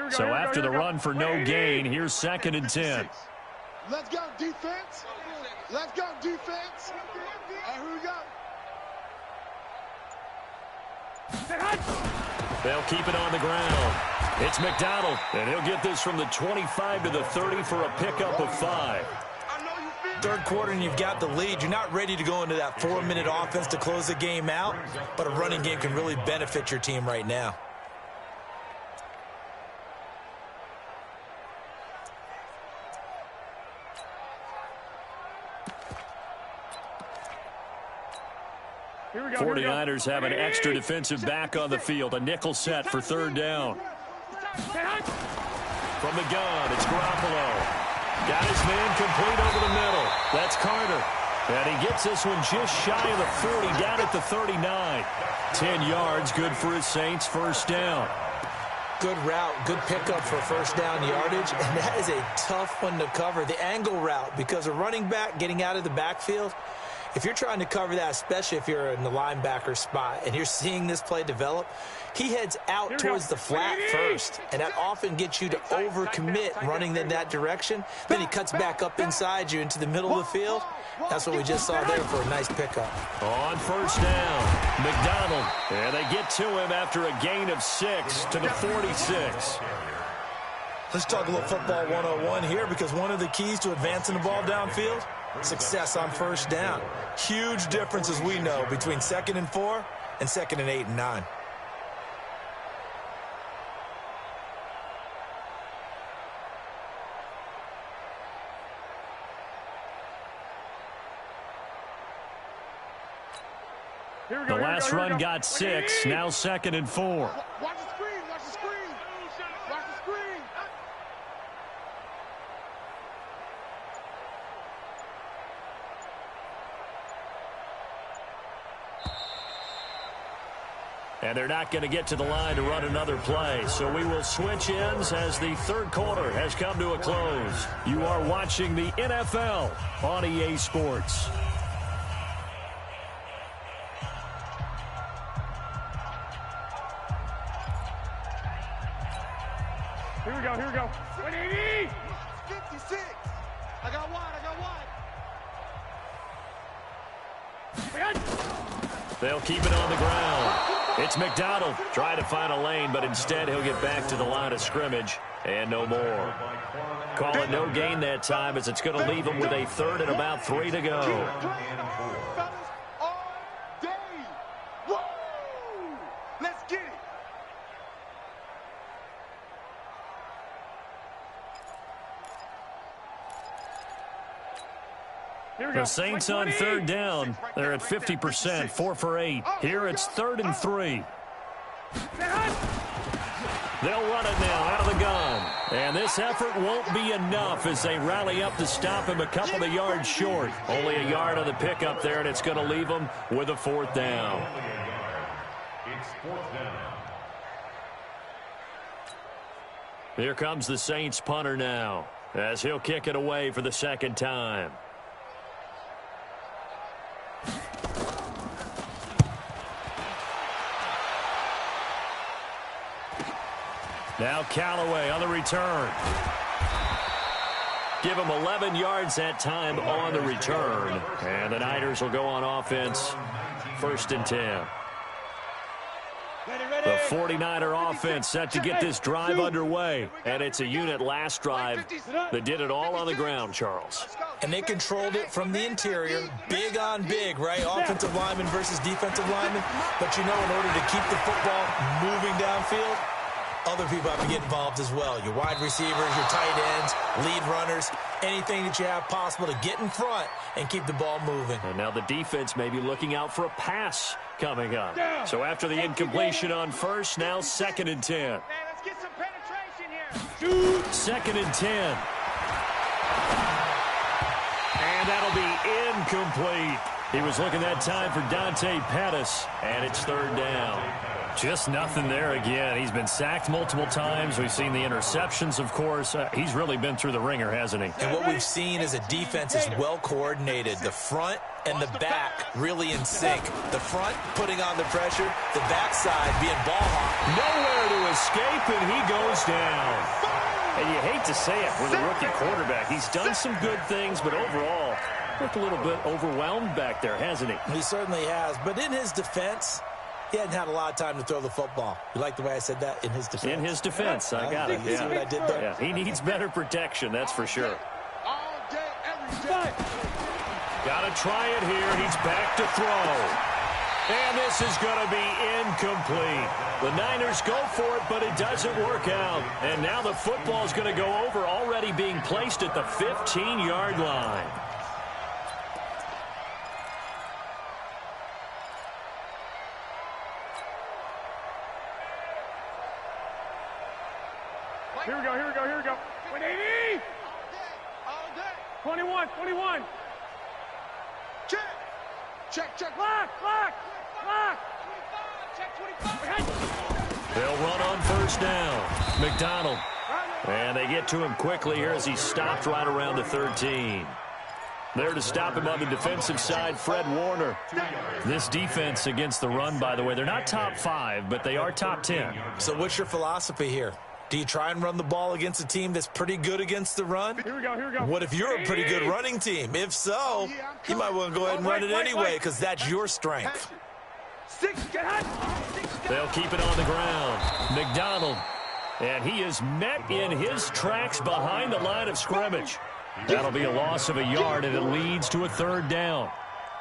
S1: So after the run for no gain, here's 2nd and 10.
S2: Let's go, defense. Let's go, defense. And here we go.
S1: They'll keep it on the ground. It's McDonald, and he'll get this from the 25 to the 30 for a pickup of 5.
S5: 3rd quarter and you've got the lead. You're not ready to go into that 4-minute offense to close the game out, but a running game can really benefit your team right now.
S3: Here we go.
S1: 49ers have an extra defensive back on the field. A nickel set for 3rd down. From the gun, it's Garoppolo. Got his man complete over the middle. That's Carter. And he gets this one just shy of the 40, down at the 39. 10 yards, good for his Saints, 1st down.
S5: Good route, good pickup for 1st down yardage, and that is a tough one to cover. The angle route, because a running back getting out of the backfield, if you're trying to cover that, especially if you're in the linebacker spot and you're seeing this play develop, he heads out towards the flat first, and that often gets you to overcommit running in that direction. Then he cuts back up inside you into the middle of the field. That's what we just saw there for a nice pickup.
S1: On 1st down, McDonald, and they get to him after a gain of 6 to the 46.
S5: Let's talk a little football 101 here, because one of the keys to advancing the ball downfield, success on 1st down. Huge difference, as we know, between 2nd and 4 and 2nd and 8 and 9.
S1: The last run got 6, now 2nd and 4.
S2: Watch the screen, watch the screen. Watch the screen.
S1: And they're not going to get to the line to run another play. So we will switch ends as the 3rd quarter has come to a close. You are watching the NFL on EA Sports.
S3: Here we go. 180!
S2: 56. I got wide.
S1: They'll keep it on the ground. It's McDonald trying to find a lane, but instead he'll get back to the line of scrimmage and no more. Call it no gain that time as it's going to leave him with a third and about 3 to go.
S2: Let's get it.
S1: The Saints on third down. They're at 50%, 4 for 8. Here it's 3rd and 3. They'll run it now out of the gun. And this effort won't be enough as they rally up to stop him a couple of yards short. Only a yard on the pickup there, and it's going to leave him with a 4th down.
S4: It's 4th down.
S1: Here comes the Saints punter now as he'll kick it away for the 2nd time. Now Callaway on the return. Give him 11 yards that time on the return. And the Niners will go on offense, 1st and 10. The 49er offense set to get this drive underway. And it's a unit last drive that did it all on the ground, Charles.
S5: And they controlled it from the interior, big on big, right? Offensive lineman versus defensive lineman. But you know, in order to keep the football moving downfield, other people have to get involved as well. Your wide receivers, your tight ends, lead runners, anything that you have possible to get in front and keep the ball moving.
S1: And now the defense may be looking out for a pass coming up. So after the incompletion on first, now 2nd and 10.
S3: Hey, let's get some penetration here.
S1: 2nd and 10. And that'll be incomplete. He was looking that time for Dante Pettis, and it's 3rd down. Just nothing there again. He's been sacked multiple times. We've seen the interceptions, of course. He's really been through the ringer, hasn't he?
S5: And what we've seen is a defense is well coordinated. The front and the back really in sync. The front putting on the pressure, the backside being ball hawk.
S1: Nowhere to escape, and he goes down. And you hate to say it with a rookie quarterback. He's done some good things, but overall, looked a little bit overwhelmed back there, hasn't he?
S5: He certainly has. But in his defense, he hadn't had a lot of time to throw the football. You like the way I said that? In his defense.
S1: In his defense. I got it.
S5: You see what I did there?
S1: Yeah, he needs better protection, that's for sure.
S2: All day, every day.
S1: Got to try it here. He's back to throw. And this is going to be incomplete. The Niners go for it, but it doesn't work out. And now the football is going to go over, already being placed at the 15-yard line.
S3: Here we go, here we go, here we go. 180!
S2: All day.
S3: 21, 21.
S2: Check. Check, check.
S3: Lock, lock, lock. 25, check 25.
S1: They'll run on first down. McDonald. And they get to him quickly here as he stopped right around the 13. There to stop him on the defensive side, Fred Warner. This defense against the run, by the way, they're not top 5, but they are top 10.
S5: So what's your philosophy here? Do you try and run the ball against a team that's pretty good against the run?
S3: Here we go, here we go.
S5: What if you're a pretty good running team? If so, you might want to go ahead and run it anyway because that's your strength.
S3: 6, get hot.
S1: They'll keep it on the ground. McDonald. And he is met in his tracks behind the line of scrimmage. That'll be a loss of a yard, and it leads to a 3rd down.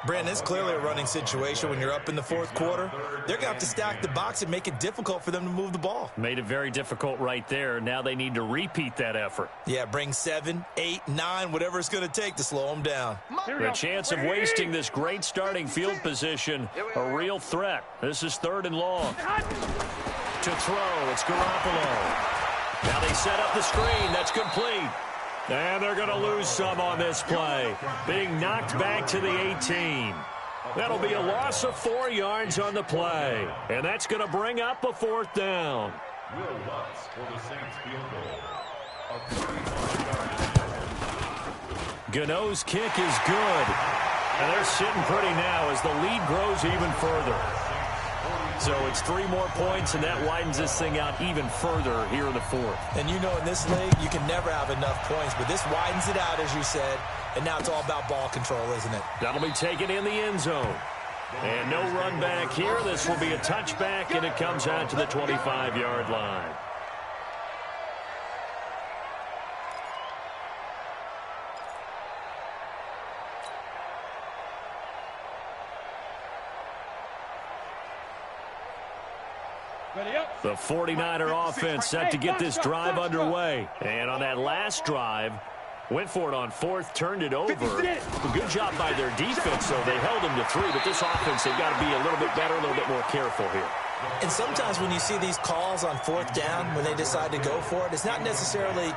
S5: Brandon, it's clearly a running situation when you're up in the 4th quarter. They're going to have to stack the box and make it difficult for them to move the ball.
S1: Made it very difficult right there. Now they need to repeat that effort.
S5: Yeah, bring 7, 8, 9, whatever it's going to take to slow them down.
S1: The chance of wasting this great starting field position, a real threat. This is 3rd and long. To throw, it's Garoppolo. Now they set up the screen. That's complete. And they're going to lose some on this play. Being knocked back to the 18. That'll be a loss of 4 yards on the play. And that's going to bring up a 4th down.
S4: Will Lutz for the Saints field goal. A 35-yard.
S1: Gano's kick is good. And they're sitting pretty now as the lead grows even further. So it's 3 more points, and that widens this thing out even further here in the 4th.
S5: And you know in this league, you can never have enough points, but this widens it out, as you said, and now it's all about ball control, isn't it?
S1: That'll be taken in the end zone. And no run back here. This will be a touchback, and it comes out to the 25-yard line. The 49er offense set to get this drive underway. And on that last drive, went for it on fourth, turned it over. Good job by their defense, though. They held them to 3, but this offense, they've got to be a little bit better, a little bit more careful here.
S5: And sometimes when you see these calls on fourth down, when they decide to go for it, it's not necessarily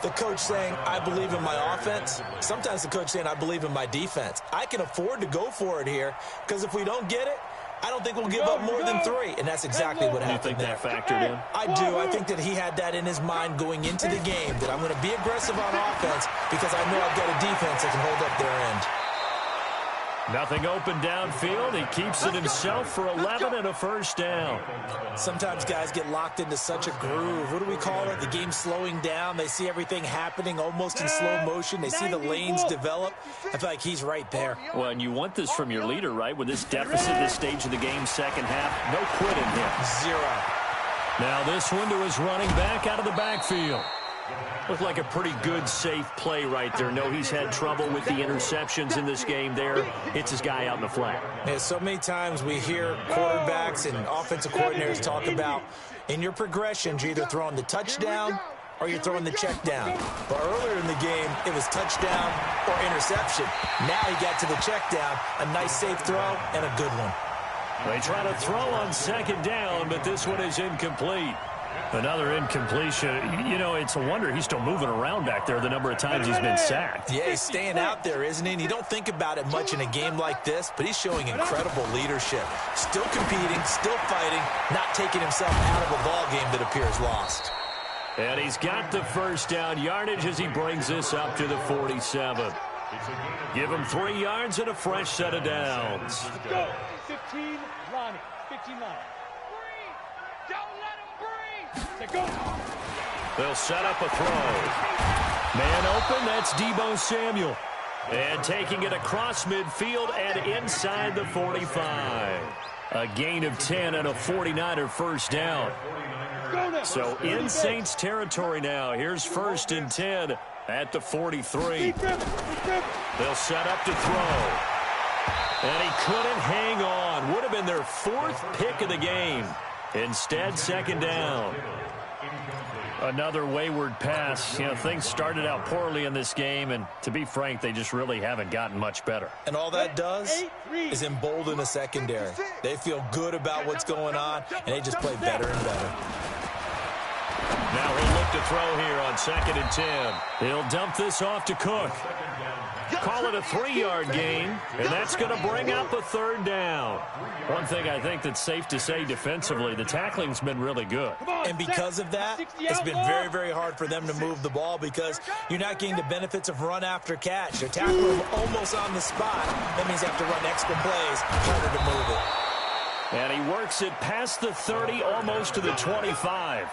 S5: the coach saying, I believe in my offense. Sometimes the coach saying, I believe in my defense. I can afford to go for it here, because if we don't get it, I don't think we'll give up more than 3, and that's exactly what happened there.
S1: You think that factored in?
S5: I do. I think that he had that in his mind going into the game, that I'm going to be aggressive on offense because I know I've got a defense that can hold up their end.
S1: Nothing open downfield. He keeps it himself for 11 and a first down.
S5: Sometimes guys get locked into such a groove. What do we call it? The game's slowing down. They see everything happening almost in slow motion. They see the lanes develop. I feel like he's right there.
S1: Well, and you want this from your leader, right? With this deficit, this stage of the game, second half, no quitting here.
S5: 0.
S1: Now this one to his running back out of the backfield. Looked like a pretty good, safe play right there. No, he's had trouble with the interceptions in this game there. Hits his guy out in the flat.
S5: Yeah, so many times we hear quarterbacks and offensive coordinators talk about in your progressions, you're either throwing the touchdown or you're throwing the check down. But earlier in the game, it was touchdown or interception. Now he got to the check down, a nice safe throw and a good one.
S1: They try to throw on second down, but this one is incomplete. Another incompletion. You know, it's a wonder he's still moving around back there the number of times he's been sacked.
S5: Yeah, he's staying out there, isn't he? And you don't think about it much in a game like this, but he's showing incredible leadership. Still competing, still fighting, not taking himself out of a ball game that appears lost.
S1: And he's got the first down yardage as he brings this up to the 47. Give him 3 yards and a fresh set of downs.
S3: Let's go. 15, Lonnie. 15 line. Go.
S1: They'll set up a throw. Man open, that's Deebo Samuel. And taking it across midfield and inside the 45. A gain of 10 and a 49er first down. So in Saints territory now. Here's 1st and 10 at the 43. They'll set up to throw. And he couldn't hang on. Would have been their 4th pick of the game. Instead, second down. Another wayward pass. You know, things started out poorly in this game, and to be frank, they just really haven't gotten much better.
S5: And all that does is embolden a secondary. They feel good about what's going on, and they just play better and better.
S1: Now he'll look to throw here on 2nd and 10. He'll dump this off to Cook. Call it a 3-yard gain, and that's going to bring up a 3rd down. One thing I think that's safe to say defensively, the tackling's been really good.
S5: And because of that, it's been very, very hard for them to move the ball because you're not getting the benefits of run after catch. They're tackling them almost on the spot. That means they have to run extra plays, harder to move it.
S1: And he works it past the 30, almost to the 25.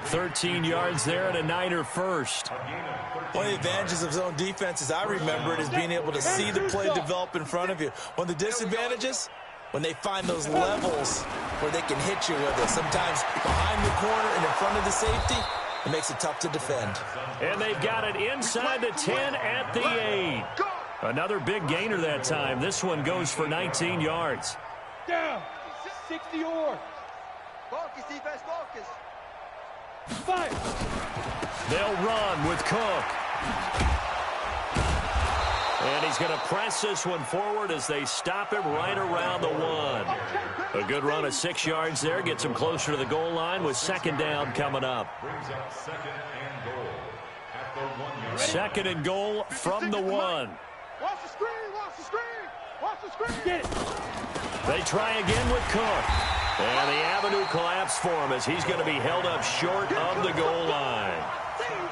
S1: 13 yards there and a Niner first.
S5: One of the advantages of zone defense, as I remember it, is being able to see the play develop in front of you. One of the disadvantages, when they find those levels where they can hit you with it. Sometimes behind the corner and in front of the safety, it makes it tough to defend.
S1: And they've got it inside the 10 at the 8. Another big gainer that time. This one goes for 19 yards.
S3: Down. 60 yards.
S2: Focus, defense, focus.
S3: 5.
S1: They'll run with Cook. And he's going to press this one forward as they stop him right around the 1. A good run of 6 yards there. Gets him closer to the goal line with 2nd down coming up.
S4: Brings up 2nd and goal at the 1-yard.
S1: 2nd and goal from the 1.
S2: Watch the screen, watch the screen, watch the screen.
S3: Get it.
S1: They try again with Cook. And the avenue collapsed for him as he's going to be held up short of the goal line.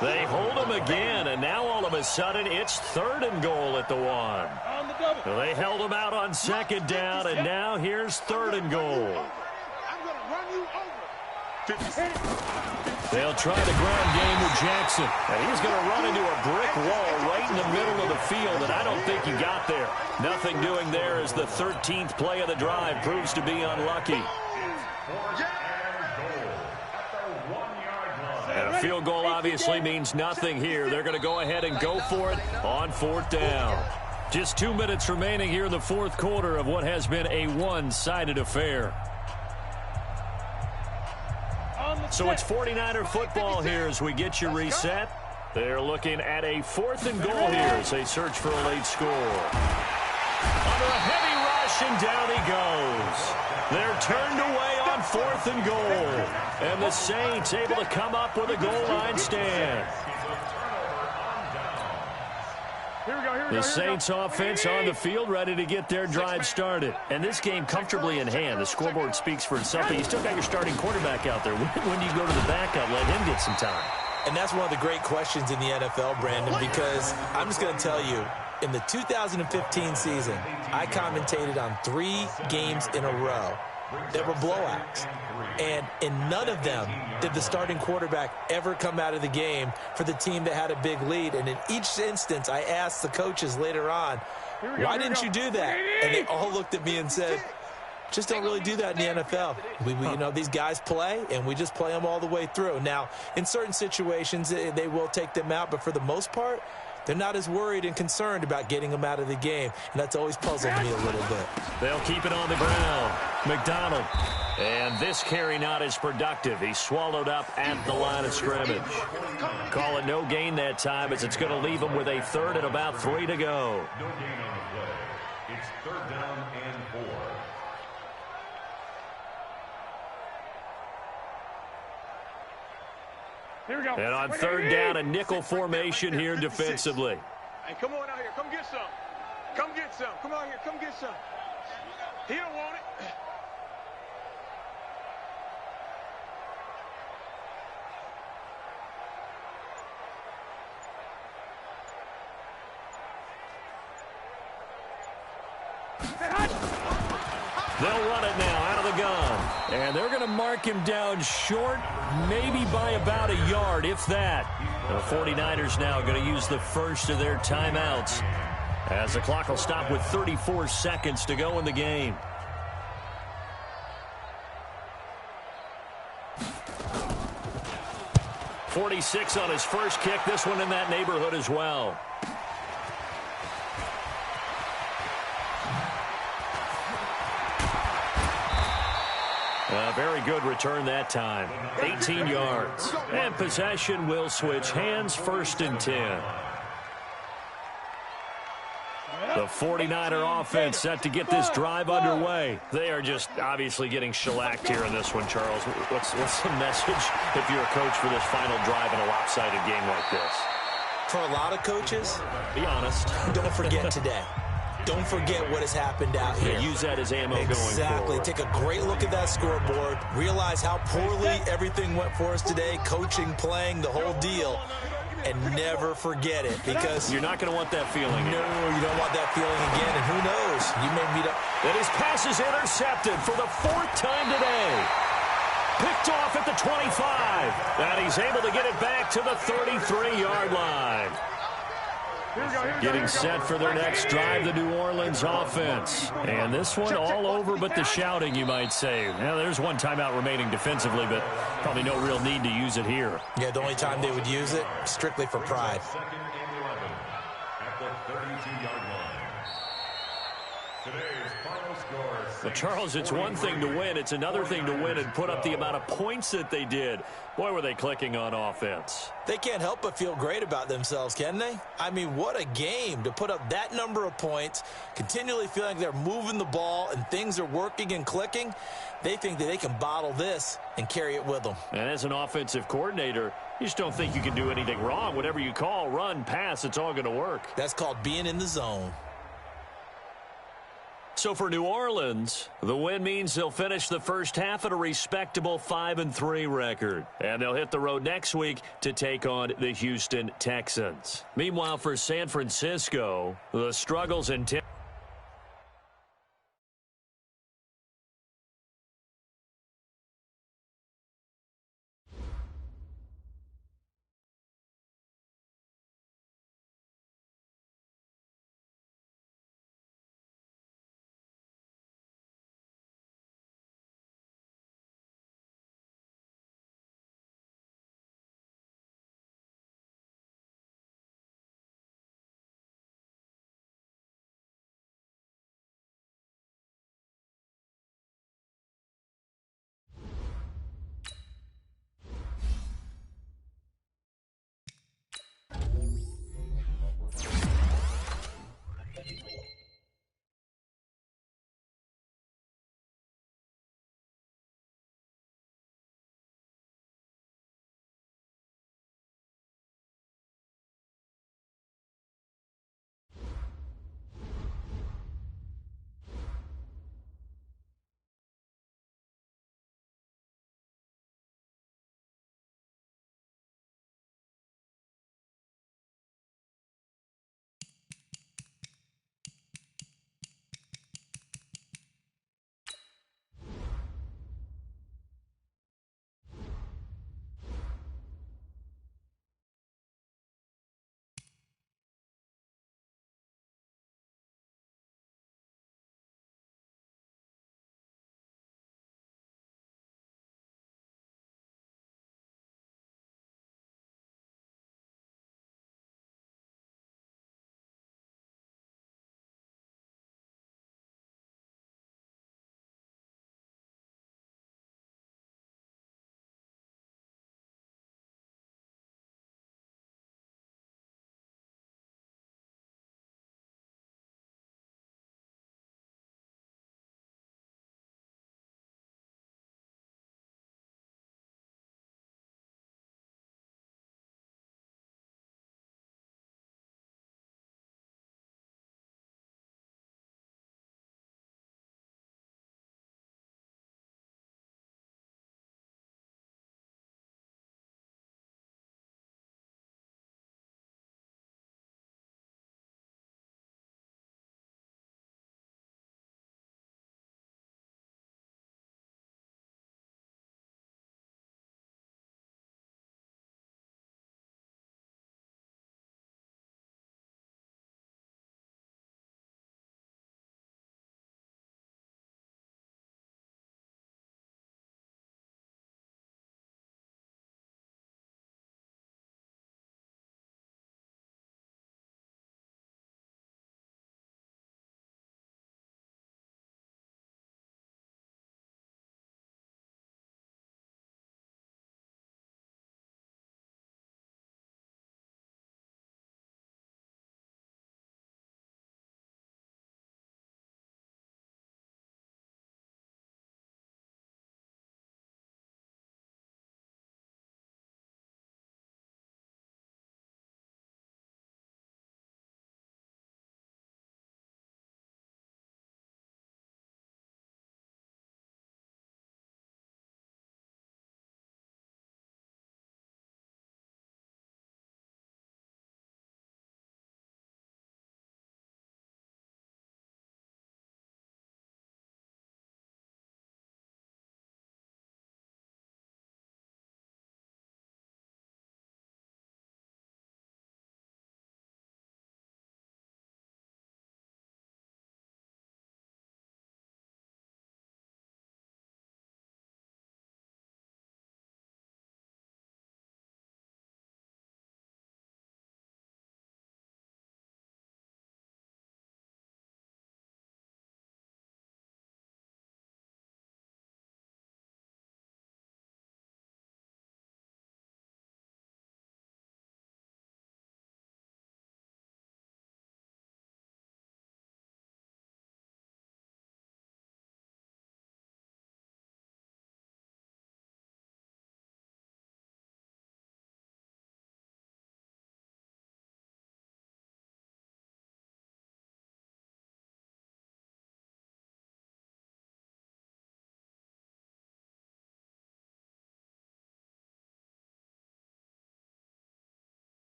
S1: They hold him again, and now all of a sudden it's 3rd and goal at the 1.
S3: On the double.
S1: They held him out on 2nd down, and now here's 3rd and goal.
S2: I'm going to run you over. 56.
S1: They'll try the ground game with Jackson. And he's going to run into a brick wall right in the middle of the field, and I don't think he got there. Nothing doing there as the 13th play of the drive proves to be unlucky. And a field goal obviously means nothing here. They're going to go ahead and go for it on 4th down. Just 2 minutes remaining here in the 4th quarter of what has been a one-sided affair. So it's 49er football here as we get you reset. They're looking at a 4th and goal here as they search for a late score. Under a heavy rush, and down he goes. They're turned away on 4th and goal. And the Saints able to come up with a goal line stand. The Saints offense on the field ready to get their drive started. And this game comfortably in hand. The scoreboard speaks for itself, but you still got your starting quarterback out there. When do you go to the backup? Let him get some time.
S5: And that's one of the great questions in the NFL, Brandon, because I'm just going to tell you, in the 2015 season, I commentated on 3 games in a row that were blowouts. And in none of them did the starting quarterback ever come out of the game for the team that had a big lead. And in each instance, I asked the coaches later on, why didn't you do that? And they all looked at me and said, just don't really do that in the NFL. You know, these guys play, and we just play them all the way through. Now, in certain situations, they will take them out, but for the most part, they're not as worried and concerned about getting them out of the game, and that's always puzzled me a little bit.
S1: They'll keep it on the ground. McDonald. And this carry not as productive. He's swallowed up at the line of scrimmage. Call it no gain that time as it's going to leave him with a 3rd and about 3 to go.
S4: No gain on the play. It's 3rd down and 4.
S3: Here we go.
S1: And on 3rd down, a nickel formation here defensively.
S2: Hey, come on out here. Come get some. Come get some. Come on here. Come get some. He don't want it.
S1: They'll run it now out of the gun. And they're going to mark him down short, maybe by about a yard, if that. The 49ers now going to use the first of their timeouts as the clock will stop with 34 seconds to go in the game. .46 on his first kick. This one in that neighborhood as well. A very good return that time. 18 yards. And possession will switch hands, 1st and 10. The 49er offense set to get this drive underway. They are just obviously getting shellacked here in this one, Charles. What's the message if you're a coach for this final drive in a lopsided game like this?
S5: For a lot of coaches,
S1: be honest,
S5: don't forget today. Don't forget what has happened out here.
S1: Use that as ammo going forward.
S5: Exactly. Take a great look at that scoreboard. Realize how poorly everything went for us today. Coaching, playing, the whole deal. And never forget it, because
S1: you're not going to want that feeling.
S5: No, you don't want that feeling again. And who knows? You may meet up.
S1: And his pass is intercepted for the 4th time today. Picked off at the 25. And he's able to get it back to the 33-yard line. Getting set for their next drive, the New Orleans offense. And this one all over but the shouting, you might say. Now, there's one timeout remaining defensively, but probably no real need to use it here.
S5: Yeah, the only time they would use it, strictly for pride.
S4: 2nd and 11 at the 32-yard line. Today's final score.
S1: Well, Charles, it's one thing to win. It's another thing to win and put up the amount of points that they did. Boy, were they clicking on offense.
S5: They can't help but feel great about themselves, can they? I mean, what a game to put up that number of points, continually feeling they're moving the ball and things are working and clicking. They think that they can bottle this and carry it with them.
S1: And as an offensive coordinator, you just don't think you can do anything wrong. Whatever you call, run, pass, it's all going to work.
S5: That's called being in the zone.
S1: So for New Orleans, the win means they'll finish the first half at a respectable 5-3 record. And they'll hit the road next week to take on the Houston Texans. Meanwhile, for San Francisco, the struggles and